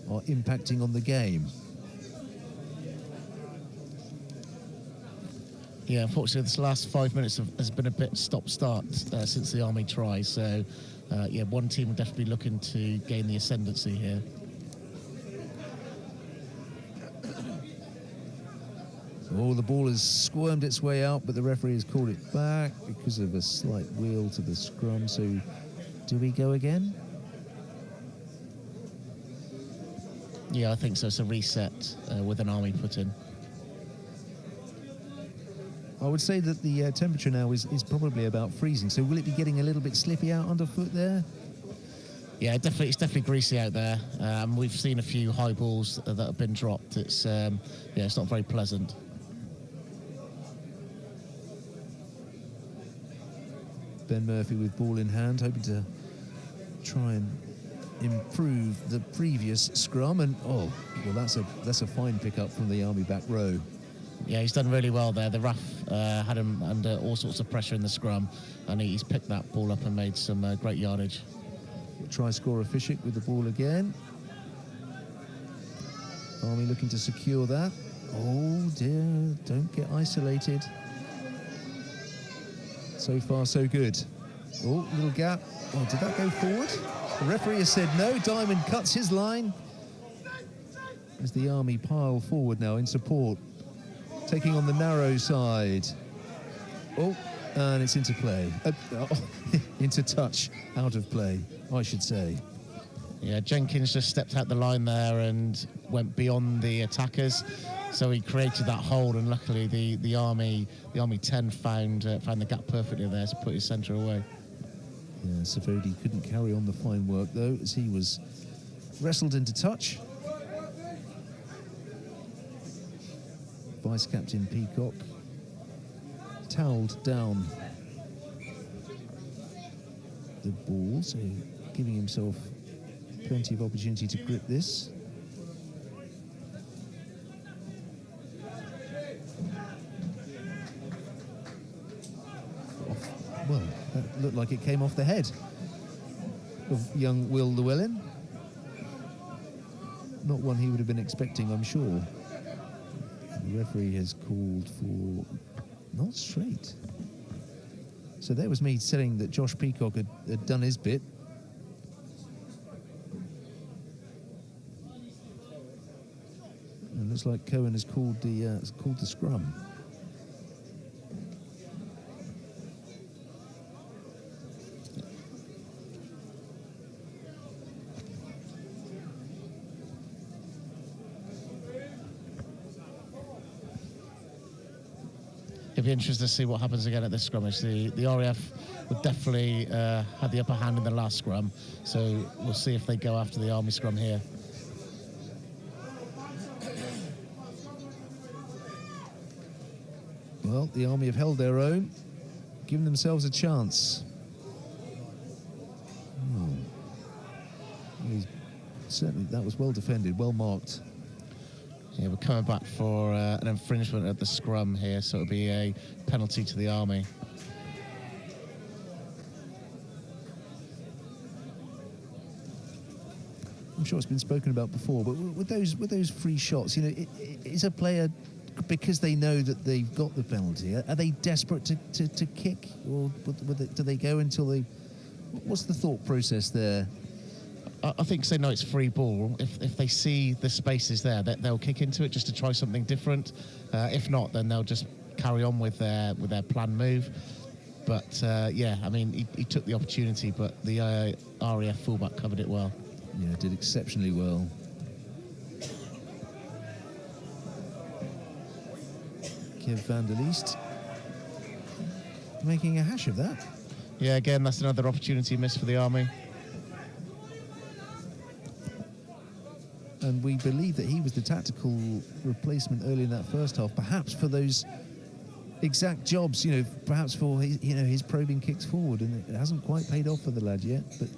are impacting on the game. Yeah, unfortunately, this last 5 minutes has been a bit stop-start since the Army try. So, yeah, one team will definitely be looking to gain the ascendancy here. Oh, the ball has squirmed its way out, but the referee has called it back because of a slight wheel to the scrum. So, do we go again? Yeah, I think so. It's a reset with an Army put in. I would say that the temperature now is probably about freezing. So will it be getting a little bit slippy out underfoot there? Yeah, definitely. It's definitely greasy out there. We've seen a few high balls that have been dropped. It's yeah, it's not very pleasant. Ben Murphy with ball in hand, hoping to try and improve the previous scrum. And oh, well, that's a fine pickup from the Army back row. Yeah, he's done really well there. The RAF had him under all sorts of pressure in the scrum, and he's picked that ball up and made some great yardage. Try scorer Fishik with the ball again. Army looking to secure that. Oh dear, don't get isolated. So far, so good. Oh, little gap. Oh, did that go forward? The referee has said no. Diamond cuts his line as the Army pile forward now in support, taking on the narrow side. Oh, and it's into play. Into touch, out of play, I should say. Yeah, Jenkins just stepped out the line there and went beyond the attackers. So he created that hold, and luckily the Army 10 found the gap perfectly there to put his centre away. Yeah, Savodi couldn't carry on the fine work though, as he was wrestled into touch. Vice Captain Peacock towelled down the ball, so giving himself plenty of opportunity to grip this. Well, that looked like it came off the head of young Will Llewellyn. Not one he would have been expecting, I'm sure. The referee has called for not straight. So there was me saying that Josh Peacock had done his bit. And looks like Cohen has called the scrum. It'd be interesting to see what happens again at this scrummage. The RAF would definitely have the upper hand in the last scrum, so we'll see if they go after the Army scrum here. Well, the Army have held their own, given themselves a chance. Certainly, that was well defended, well marked. Yeah, we're coming back for an infringement at the scrum here, so it'll be a penalty to the Army. I'm sure it's been spoken about before, but with those free shots, is a player, because they know that they've got the penalty, are they desperate to kick, or do they go until they? What's the thought process there? I think they know it's free ball. If they see the space is there, they'll kick into it just to try something different. If not, then they'll just carry on with their planned move. But yeah, I mean, he took the opportunity, but the RAF fullback covered it well. Yeah, did exceptionally well. Kev van der Leest making a hash of that. Yeah, again, that's another opportunity missed for the Army. And we believe that he was the tactical replacement early in that first half, perhaps for those exact jobs, perhaps for his probing kicks forward, and it hasn't quite paid off for the lad yet. But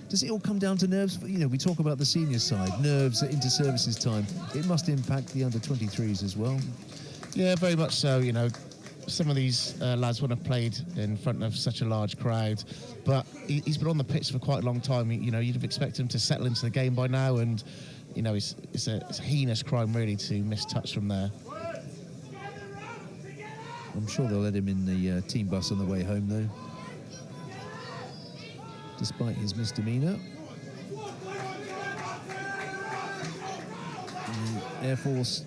does it all come down to nerves? We talk about the senior side, nerves at inter-services time. It must impact the under-23s as well. Yeah, very much so. Some of these lads wouldn't have played in front of such a large crowd, but he's been on the pitch for quite a long time. You'd have expected him to settle into the game by now, and it's a heinous crime really to miss touch from there. I'm sure they'll let him in the team bus on the way home, though, despite his misdemeanour. The Air Force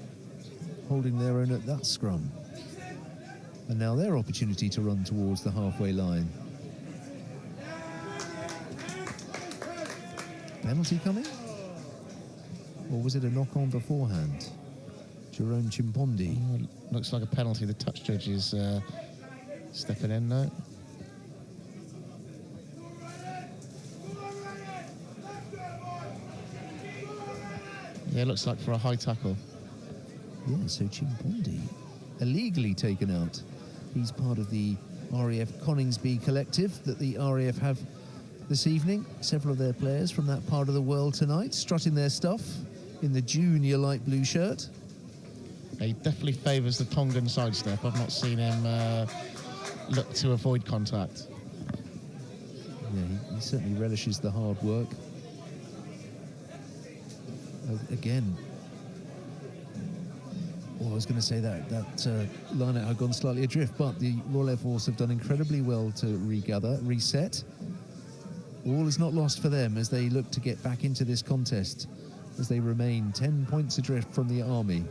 holding their own at that scrum. And now their opportunity to run towards the halfway line. Penalty coming? Or was it a knock-on beforehand? Jerome Chimpondi. Looks like a penalty. The touch judge is stepping in now. Yeah, looks like for a high tackle. Yeah, so Chimpondi illegally taken out. He's part of the RAF Coningsby collective that the RAF have this evening. Several of their players from that part of the world tonight, strutting their stuff in the junior light blue shirt. He definitely favours the Tongan sidestep. I've not seen him look to avoid contact. Yeah, he certainly relishes the hard work. Again, I was going to say that line-out had gone slightly adrift, but the Royal Air Force have done incredibly well to regather, reset. All is not lost for them as they look to get back into this contest, as they remain 10 points adrift from the Army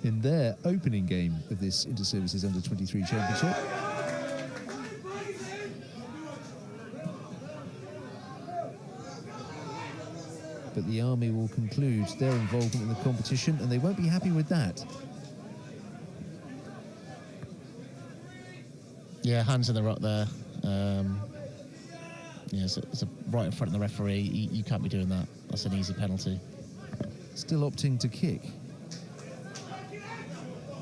in their opening game of this Inter-Services Under-23 Championship. But the Army will conclude their involvement in the competition, and they won't be happy with that. Yeah, hands in the ruck there. Yeah, it's right in front of the referee. You can't be doing that. That's an easy penalty. Still opting to kick.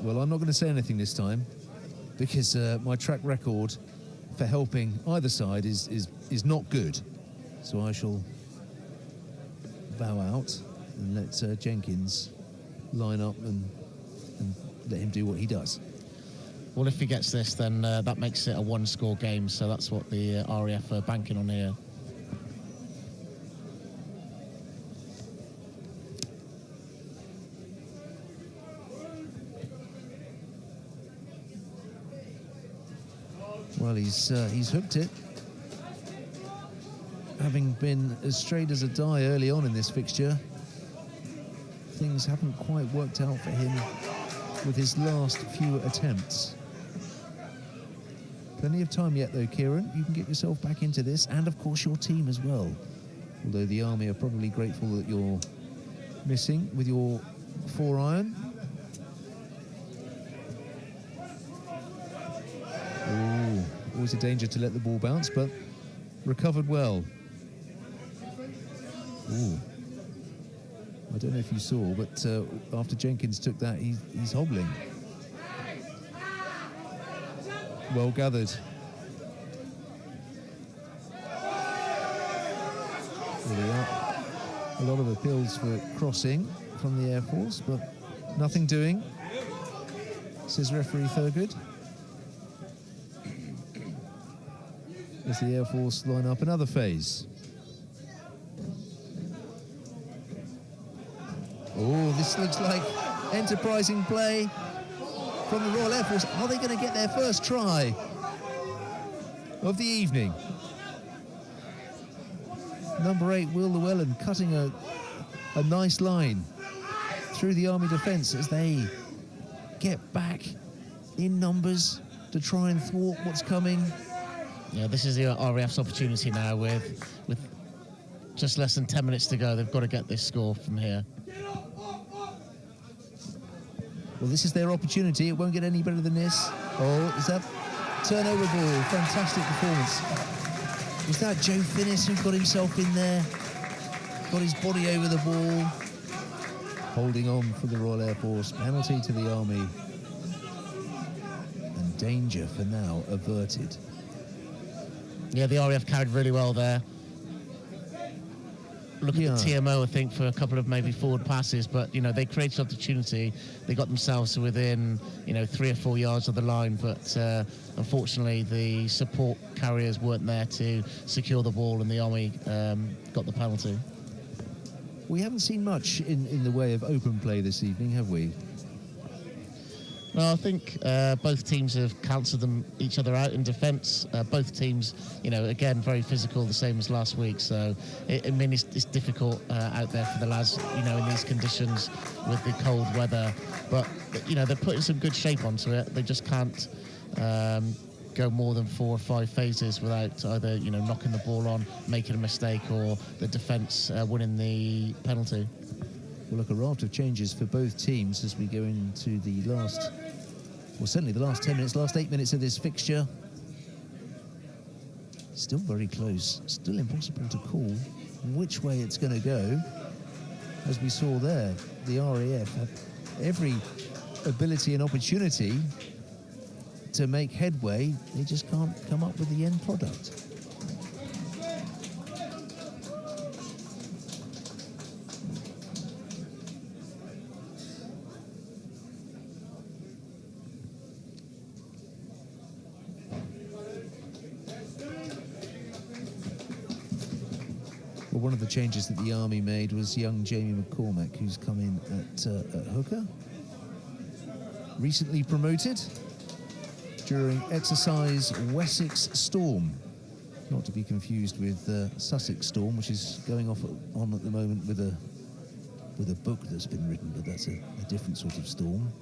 Well, I'm not going to say anything this time, because my track record for helping either side is not good. So I shall bow out and let Jenkins line up and let him do what he does. Well, if he gets this, then that makes it a one-score game, so that's what the RAF are banking on here. Well, he's hooked it. Having been as straight as a die early on in this fixture, things haven't quite worked out for him with his last few attempts. Plenty of time yet, though, Kieran. You can get yourself back into this, and of course your team as well. Although the Army are probably grateful that you're missing with your 4-iron. Oh, always a danger to let the ball bounce, but recovered well. Ooh. I don't know if you saw, but after Jenkins took that, he's hobbling. Well gathered. There we are. A lot of appeals for crossing from the Air Force, but nothing doing, says referee Thurgood. As the Air Force line up another phase. Oh, this looks like enterprising play from the Royal Air Force. Are they going to get their first try of the evening? Number 8, Will Llewellyn, cutting a nice line through the Army defence as they get back in numbers to try and thwart what's coming. Yeah, this is the RAF's opportunity now with just less than 10 minutes to go. They've got to get this score from here. Well, this is their opportunity. It won't get any better than this. Oh, is that turnover ball? Fantastic performance. Was that Joe Finnis who got himself in there? Got his body over the ball. Holding on for the Royal Air Force. Penalty to the Army. And danger for now averted. Yeah, the RAF carried really well there. Look at the TMO, I think, for a couple of maybe forward passes, but, you know, they created opportunity. They got themselves to within, 3 or 4 yards of the line, but unfortunately the support carriers weren't there to secure the ball, and the Army got the penalty. We haven't seen much in the way of open play this evening, have we? No, I think both teams have cancelled each other out in defence. Both teams, again, very physical, the same as last week. So, it's difficult out there for the lads, in these conditions with the cold weather. But, they're putting some good shape onto it. They just can't go more than 4 or 5 phases without either, knocking the ball on, making a mistake, or the defence winning the penalty. Well, look, a raft of changes for both teams as we go into the last, well, certainly the last 10 minutes, last 8 minutes of this fixture. Still very close, still impossible to call which way it's going to go. As we saw there, the RAF have every ability and opportunity to make headway. They just can't come up with the end product. Well, one of the changes that the Army made was young Jamie McCormack, who's come in at hooker. Recently promoted during exercise Wessex Storm. Not to be confused with Sussex Storm, which is going on at the moment with a book that's been written, but that's a different sort of storm.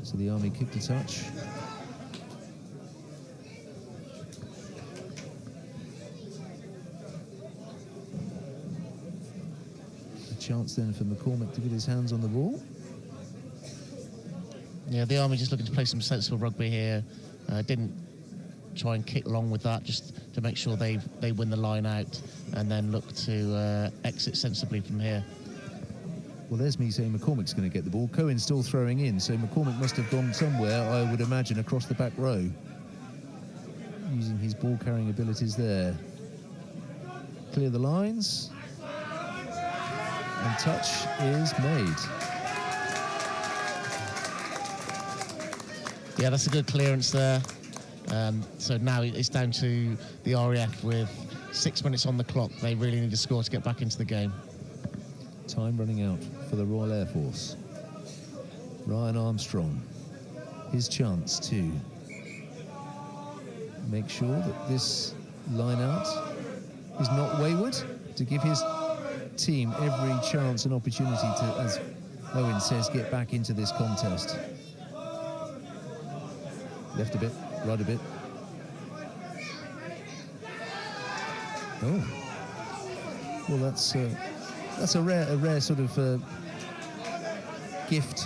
So the Army kicked a touch. Chance then for McCormack to get his hands on the ball. Yeah, the Army just looking to play some sensible rugby here. Didn't try and kick along with that, just to make sure they win the line out, and then look to exit sensibly from here. Well, there's me saying McCormack's going to get the ball. Cohen's still throwing in, so McCormack must have gone somewhere, I would imagine, across the back row, using his ball-carrying abilities there. Clear the lines. And touch is made. Yeah, that's a good clearance there. So now it's down to the RAF with 6 minutes on the clock. They really need to score to get back into the game. Time running out for the Royal Air Force. Ryan Armstrong, his chance to make sure that this line out is not wayward, to give his team every chance and opportunity to, as Owen says, get back into this contest. Left a bit, right a bit. Oh, well, that's a rare sort of gift.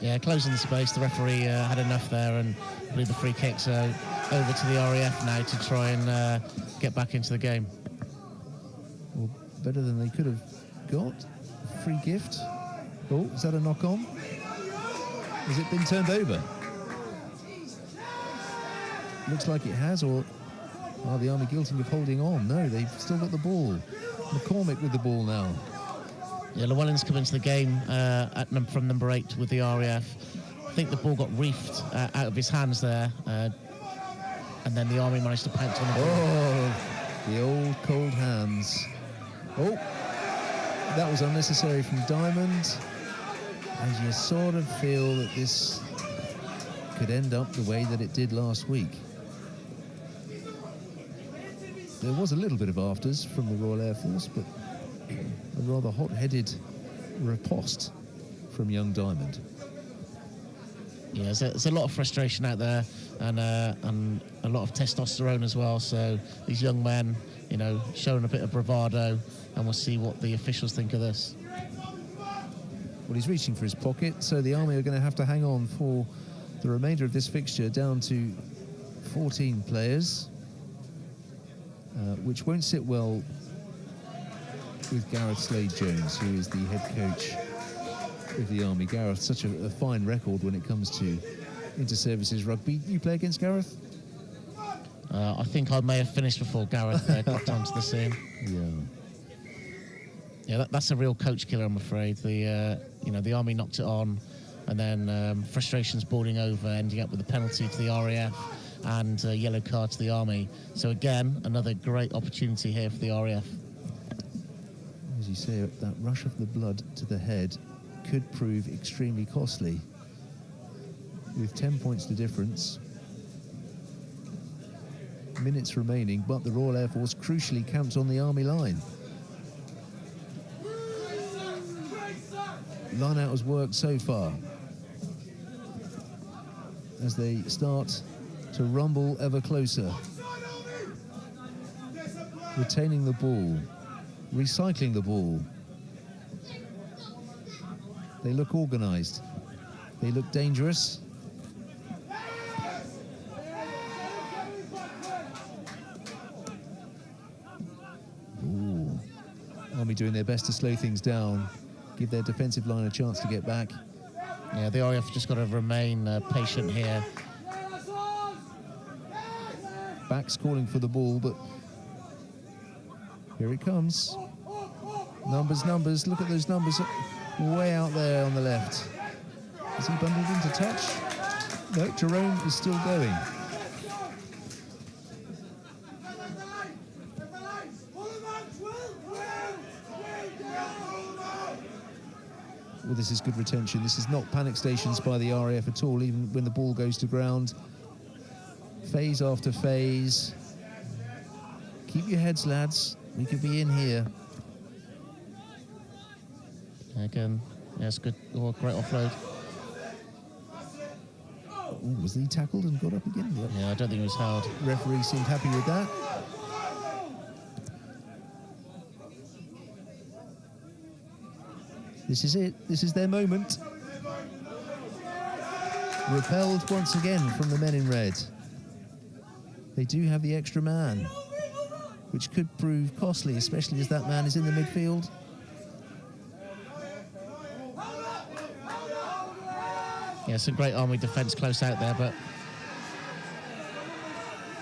Yeah, closing the space. The referee had enough there and blew the free kick. So over to the RAF now to try and get back into the game. Well, better than they could have got. Free gift. Oh, is that a knock-on? Has it been turned over? Looks like it has, or are the Army guilty of holding on? No, they've still got the ball. McCormack with the ball now. Yeah, Llewellyn's come into the game from number 8 with the RAF. I think the ball got reefed out of his hands there. And and then the Army managed to pounce on the ball. Oh, the old cold hands. Oh, that was unnecessary from Diamond. And you sort of feel that this could end up the way that it did last week. There was a little bit of afters from the Royal Air Force, but a rather hot-headed riposte from young Diamond. Yeah, there's a lot of frustration out there, and a lot of testosterone as well. So these young men, you know, showing a bit of bravado, and we'll see what the officials think of this. Well, he's reaching for his pocket, so the Army are going to have to hang on for the remainder of this fixture down to 14 players, which won't sit well with Gareth Slade-Jones, who is the head coach of the Army. Gareth, such a fine record when it comes to inter-services rugby. You play against Gareth? I think I may have finished before Gareth got onto the scene. Yeah, that's a real coach killer, I'm afraid. The Army knocked it on, and then frustrations boiling over, ending up with a penalty to the RAF and a yellow card to the Army. So again, another great opportunity here for the RAF. As you say, that rush of the blood to the head could prove extremely costly. With 10 points to difference, minutes remaining, but the Royal Air Force crucially camped on the Army line. Line out has worked so far as they start to rumble ever closer. Retaining the ball, recycling the ball. They look organised. They look dangerous. Ooh. Army doing their best to slow things down, give their defensive line a chance to get back. Yeah, the RAF just got to remain patient here. Backs calling for the ball, but here it comes. Numbers, look at those numbers way out there on the left. Is he bundled into touch? No, Jerome is still going. Well, this is good retention. This is not panic stations by the RAF at all, even when the ball goes to ground. Phase after phase. Keep your heads, lads. We could be in here. Again, yes, good. Oh, great offload. Ooh, was he tackled and got up again? Yeah, I don't think he was held. Referee seemed happy with that. This is it. This is their moment. Repelled once again from the men in red. They do have the extra man, which could prove costly, especially as that man is in the midfield. Yeah, some great Army defence close out there, but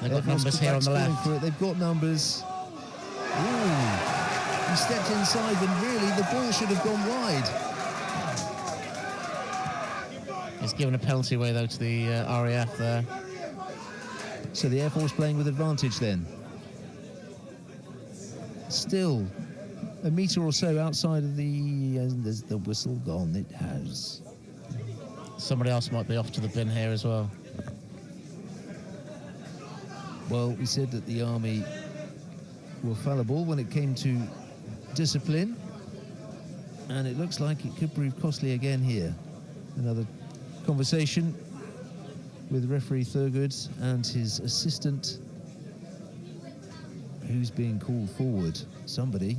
they've got numbers here on the left. For it. They've got numbers. Ooh, he stepped inside when really the ball should have gone wide. He's given a penalty away though to the RAF there. So the Air Force playing with advantage then. Still a metre or so outside of the... there's the whistle gone, it has. Somebody else might be off to the bin here as well. Well, we said that the Army were fallible when it came to discipline, and it looks like it could prove costly again here. Another conversation with referee Thurgood and his assistant, who's being called forward. Somebody.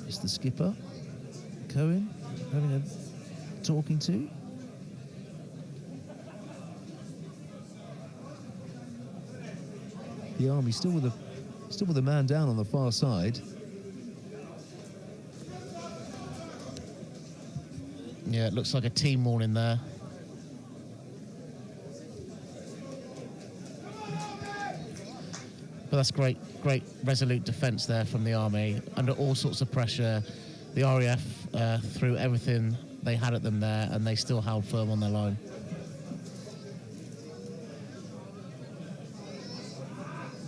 It's the skipper, Cohen, having a talking to. The Army still with a man down on the far side. Yeah, it looks like a team warning there. But that's great resolute defence there from the Army under all sorts of pressure. the RAF threw everything they had at them there, and they still held firm on their line.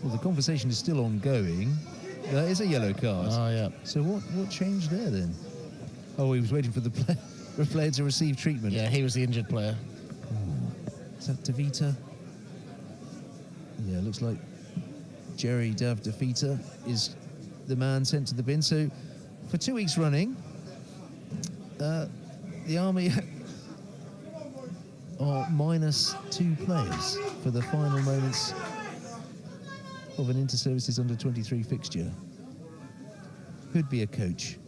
Well, the conversation is still ongoing. There is a yellow card. Oh, yeah. So what changed there then? Oh, he was waiting for the player to receive treatment. Yeah, he was the injured player. Is that DeVita? Yeah, looks like Jerry Dav DeVita is the man sent to the bin. So for 2 weeks running, the Army are -2 players for the final moments of an inter-services under-23 fixture. Could be a coach.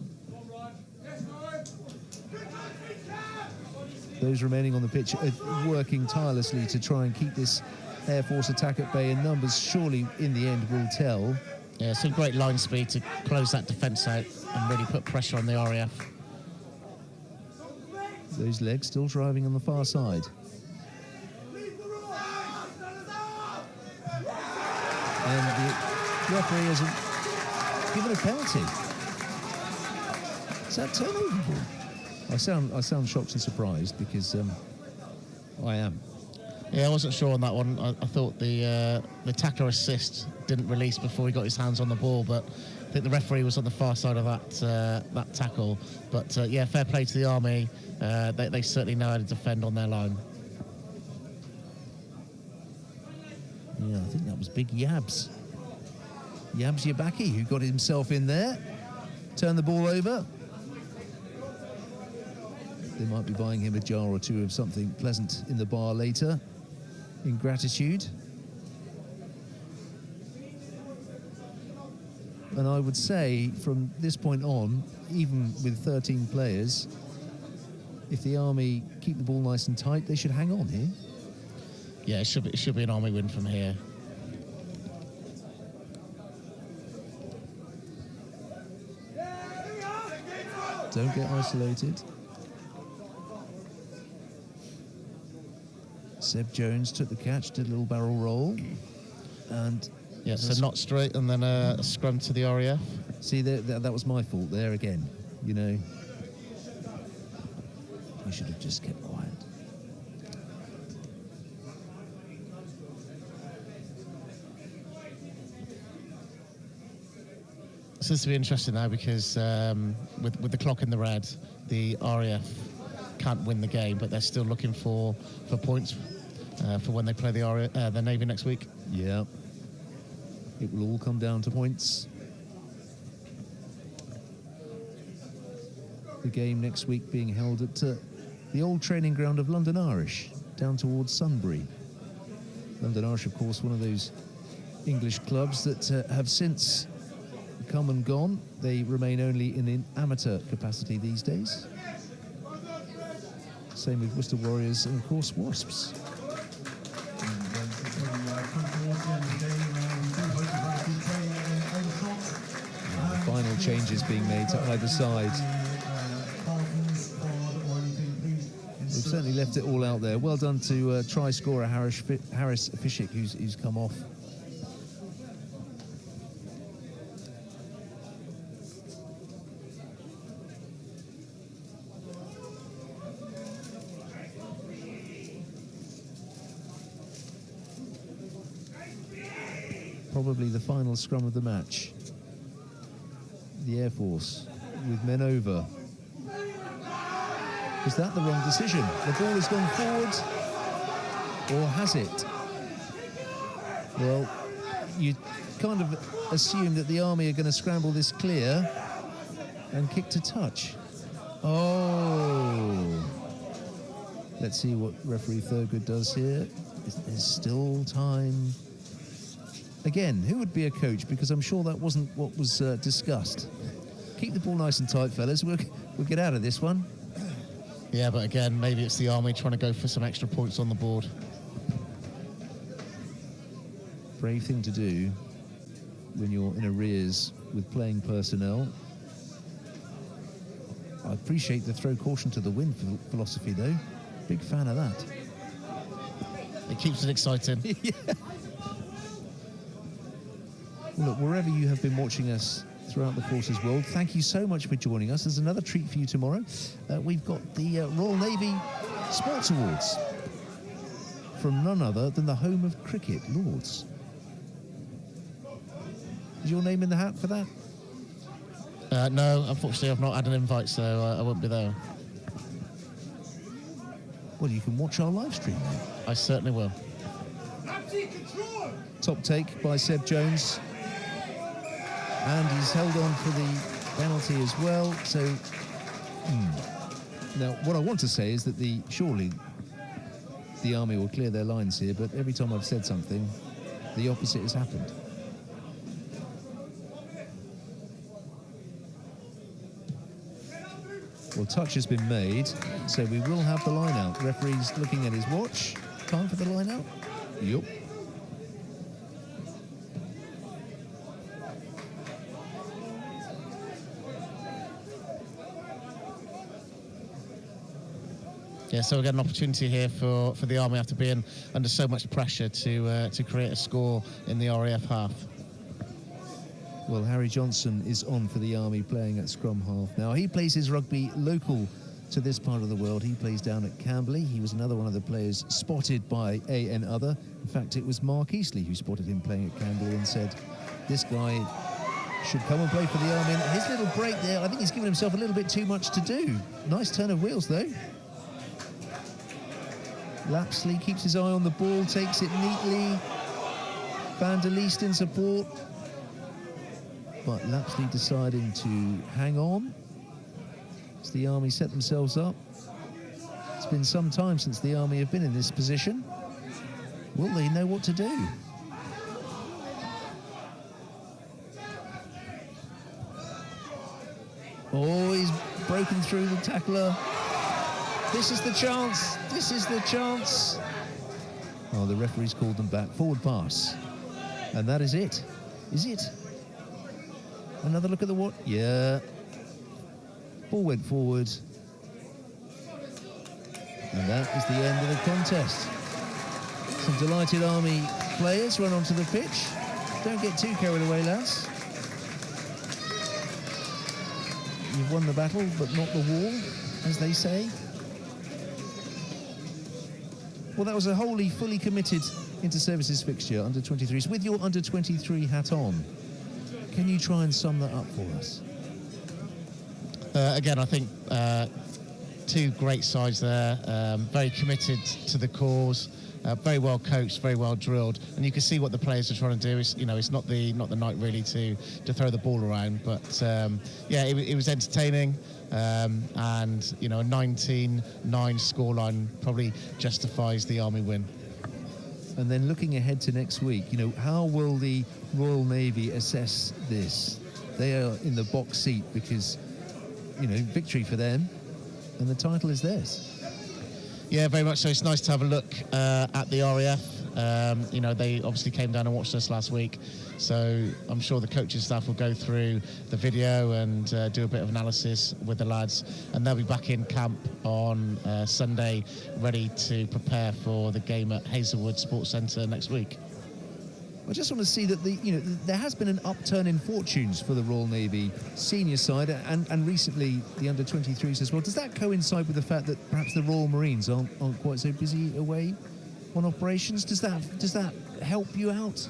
Those remaining on the pitch are working tirelessly to try and keep this Air Force attack at bay, and numbers surely in the end will tell. Yeah, some great line speed to close that defence out and really put pressure on the RAF. Those legs still driving on the far side. And the referee has given a penalty. Is that turnover ball? I sound shocked and surprised because I am. Yeah, I wasn't sure on that one. I thought the tackler assist didn't release before he got his hands on the ball, but I think the referee was on the far side of that tackle. But yeah, fair play to the Army. They certainly know how to defend on their line. Yeah, I think that was big Yabs. Yabs Yabaki, who got himself in there. Turned the ball over. They might be buying him a jar or two of something pleasant in the bar later, in gratitude. And I would say, from this point on, even with 13 players, if the Army keep the ball nice and tight, they should hang on here. Yeah, it should be an Army win from here. Don't get isolated. Seb Jones took the catch, did a little barrel roll, and yeah, so not straight, and then a scrum to the RAF. See, that was my fault there again. You know, I should have just kept quiet. So this will be interesting now because with the clock in the red, the RAF can't win the game, but they're still looking for points for when they play the Navy next week. Yeah, it will all come down to points. The game next week being held at the old training ground of London Irish, down towards Sunbury. London Irish, of course, one of those English clubs that have since come and gone. They remain only in an amateur capacity these days. Same with Worcester Warriors and, of course, Wasps. The final changes being made to either side. They've certainly left it all out there. Well done to try scorer Harris Fishik, who's come off. Probably the final scrum of the match. The Air Force with men over. Was that the wrong decision? The ball has gone forward, or has it? Well, you kind of assume that the Army are going to scramble this clear and kick to touch. Oh! Let's see what referee Thurgood does here. There's still time. Again, who would be a coach? Because I'm sure that wasn't what was discussed. Keep the ball nice and tight, fellas. We'll get out of this one. Yeah, but again, maybe it's the Army trying to go for some extra points on the board. Brave thing to do when you're in arrears with playing personnel. I appreciate the throw caution to the wind philosophy, though. Big fan of that. It keeps it exciting. Yeah. Well, look, wherever you have been watching us throughout the forces world. Thank you so much for joining us. There's another treat for you tomorrow. We've got the Royal Navy Sports Awards from none other than the home of cricket, Lords. Is your name in the hat for that? No, unfortunately I've not had an invite, so I won't be there. Well, you can watch our live stream then. I certainly will. Top take by Seb Jones. And he's held on for the penalty as well. So, now what I want to say is that surely the Army will clear their lines here, but every time I've said something, the opposite has happened. Well, touch has been made, so we will have the line out. Referee's looking at his watch. Time for the line out? Yup. Yeah, so we get an opportunity here for the Army after being under so much pressure to create a score in the RAF half. Well, Harry Johnson is on for the Army, playing at scrum half now. He plays his rugby local to this part of the world. He plays down at Camberley. He was another one of the players spotted by other. In fact, it was Mark Eastley who spotted him playing at Camberley and said, this guy should come and play for the Army. And his little break there, I think he's given himself a little bit too much to do. Nice turn of wheels, though. Lapsley keeps his eye on the ball, takes it neatly. Van der Leest in support. But Lapsley deciding to hang on as the Army set themselves up. It's been some time since the Army have been in this position. Will they know what to do? Oh, he's broken through the tackler. This is the chance. This is the chance. Oh, the referee's called them back. Forward pass. And that is it. Is it? Another look at the what? Yeah. Ball went forward. And that is the end of the contest. Some delighted Army players run onto the pitch. Don't get too carried away, lads. You've won the battle, but not the war, as they say. Well, that was a wholly, fully committed inter-services fixture, under-23s. With your under-23 hat on, can you try and sum that up for us? Again, I think two great sides there, very committed to the cause, very well coached, very well drilled, and you can see what the players are trying to do. It's, it's not the night really to throw the ball around, but yeah, it was entertaining, and a 19-9 scoreline probably justifies the Army win. And then looking ahead to next week, how will the Royal Navy assess this? They are in the box seat because, victory for them, and the title is theirs. Yeah, very much so. It's nice to have a look at the RAF. They obviously came down and watched us last week, so I'm sure the coaching staff will go through the video and do a bit of analysis with the lads, and they'll be back in camp on Sunday, ready to prepare for the game at Hazelwood Sports Centre next week. I just want to see that there has been an upturn in fortunes for the Royal Navy senior side and recently the under-23s as well. Does that coincide with the fact that perhaps the Royal Marines aren't quite so busy away on operations? Does that help you out?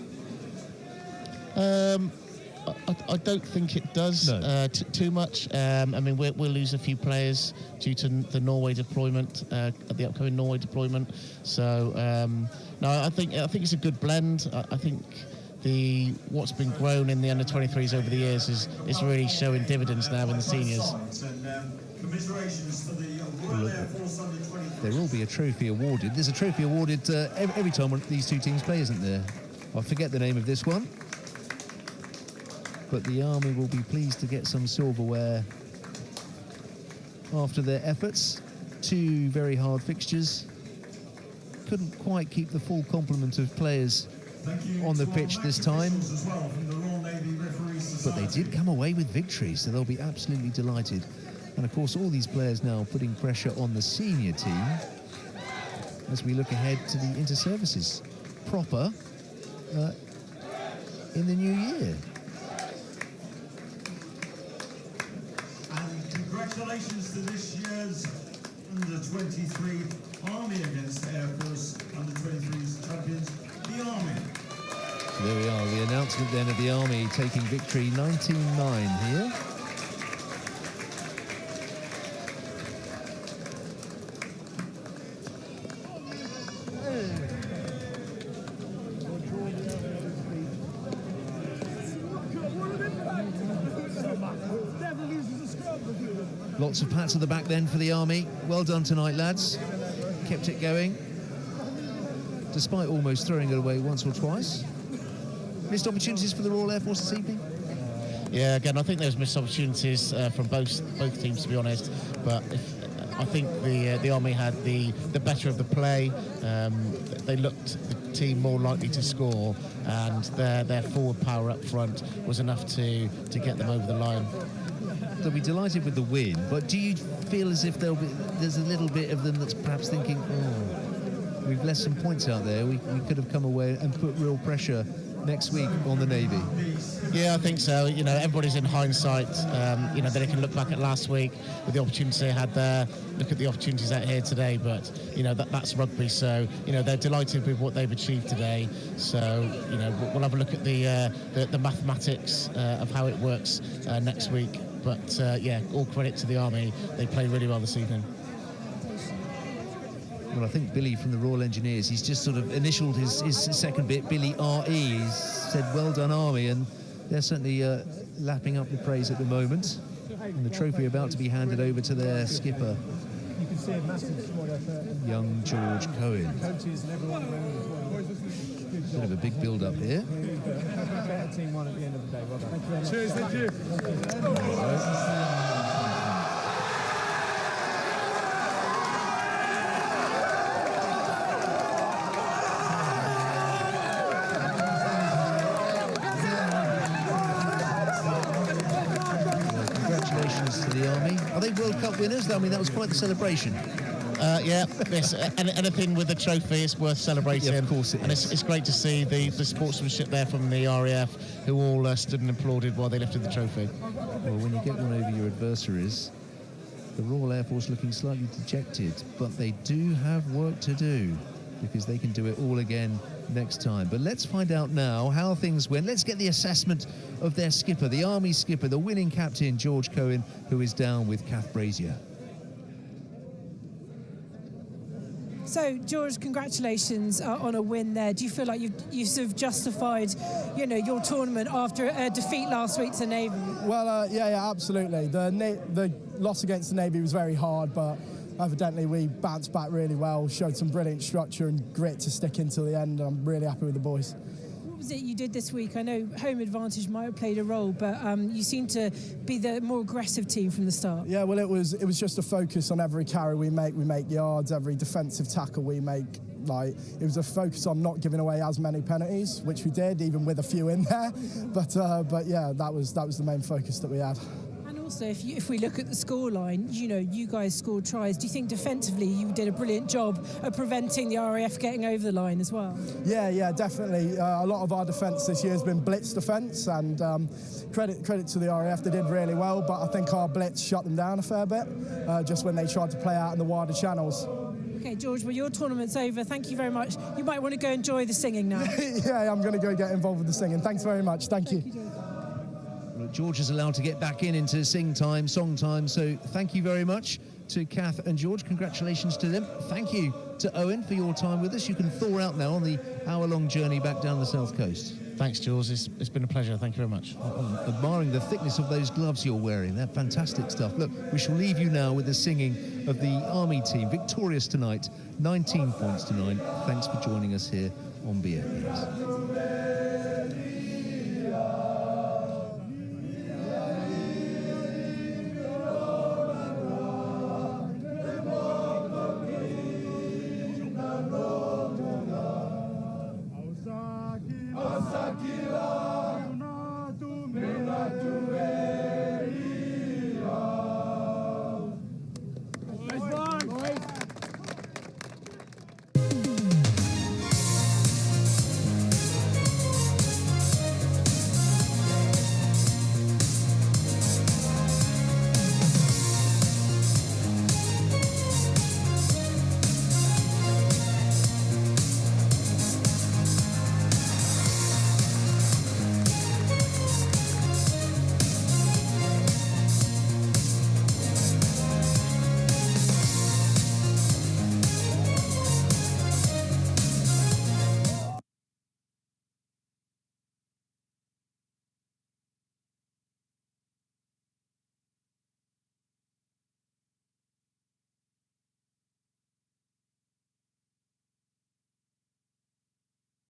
I don't think it does too much. We'll lose a few players due to the Norway deployment, the upcoming Norway deployment. So no, I think it's a good blend. I think what's been grown in the under-23s over the years is really showing dividends now in the seniors. There will be a trophy awarded. There's a trophy awarded every time one of these two teams play, isn't there? I forget the name of this one. But the Army will be pleased to get some silverware after their efforts. Two very hard fixtures. Couldn't quite keep the full complement of players on the pitch this time. But they did come away with victory, so they'll be absolutely delighted. And of course, all these players now putting pressure on the senior team as we look ahead to the inter-services proper in the new year. Congratulations to this year's Under-23 Army against the Air Force Under-23 champions, the Army. There we are, the announcement then of the Army taking victory 19-9 here. Lots of pats at the back then for the Army. Well done tonight, lads. Kept it going, despite almost throwing it away once or twice. Missed opportunities for the Royal Air Force this evening? Yeah, again, I think there's missed opportunities from both teams, to be honest. But I think the Army had the better of the play. They looked the team more likely to score, and their forward power up front was enough to get them over the line. They'll be delighted with the win, but do you feel as if there's a little bit of them that's perhaps thinking, oh, we've left some points out there, we could have come away and put real pressure next week on the Navy? Yeah, I think so. You know, everybody's in hindsight. You know, they can look back at last week with the opportunities they had there, look at the opportunities out here today, but, you know, that's rugby. So, you know, they're delighted with what they've achieved today. So, you know, we'll have a look at the mathematics of how it works next week. But, yeah, all credit to the Army. They played really well this evening. Well, I think Billy from the Royal Engineers, he's just sort of initialed his second bit, Billy RE. He's said, well done, Army, and they're certainly lapping up the praise at the moment. And the trophy about to be handed over to their skipper, You can see a massive squad effort. young George Cohen. Coaches and everyone around as well. Bit of a big build-up here. Better team won at the end of the day. Well done. Thank you very much. Cheers, thank you. Congratulations to the Army. Are they World Cup winners? I mean, that was quite the celebration. Yeah, anything with the trophy is worth celebrating. Yeah, of course it is. And it's great to see the sportsmanship there from the RAF, who all stood and applauded while they lifted the trophy. Well, when you get one over your adversaries, the Royal Air Force looking slightly dejected, but they do have work to do, because they can do it all again next time. But let's find out now how things went. Let's get the assessment of their skipper, the Army skipper, the winning captain, George Cohen, who is down with Kath Brazier. So, George, congratulations on a win there. Do you feel like you've sort of justified, you know, your tournament after a defeat last week to Navy? Well, yeah, absolutely. The loss against the Navy was very hard, but evidently we bounced back really well, showed some brilliant structure and grit to stick into the end. I'm really happy with the boys. What was it you did this week? I know home advantage might have played a role, but you seem to be the more aggressive team from the start. Yeah, well, it was just a focus on every carry we make yards, every defensive tackle we make. Like, it was a focus on not giving away as many penalties, which we did, even with a few in there. But yeah, that was the main focus that we had. Also, if we look at the scoreline, you know, you guys scored tries. Do you think defensively you did a brilliant job of preventing the RAF getting over the line as well? Yeah, definitely. A lot of our defence this year has been blitz defence, and credit to the RAF, they did really well, but I think our blitz shut them down a fair bit, just when they tried to play out in the wider channels. Okay, George, well, your tournament's over. Thank you very much. You might want to go enjoy the singing now. Yeah, I'm going to go get involved with the singing. Thanks very much. Thank you. George is allowed to get back into song time, so thank you very much to Kath and George. Congratulations to them. Thank you to Owen for your time with us. You can thaw out now on the hour-long journey back down the south coast. Thanks, Jules. It's been a pleasure. Thank you very much. I'm admiring the thickness of those gloves you're wearing. They're fantastic stuff. Look, we shall leave you now with the singing of the Army team, victorious tonight, 19 points to 9. Thanks for joining us here on BFBS.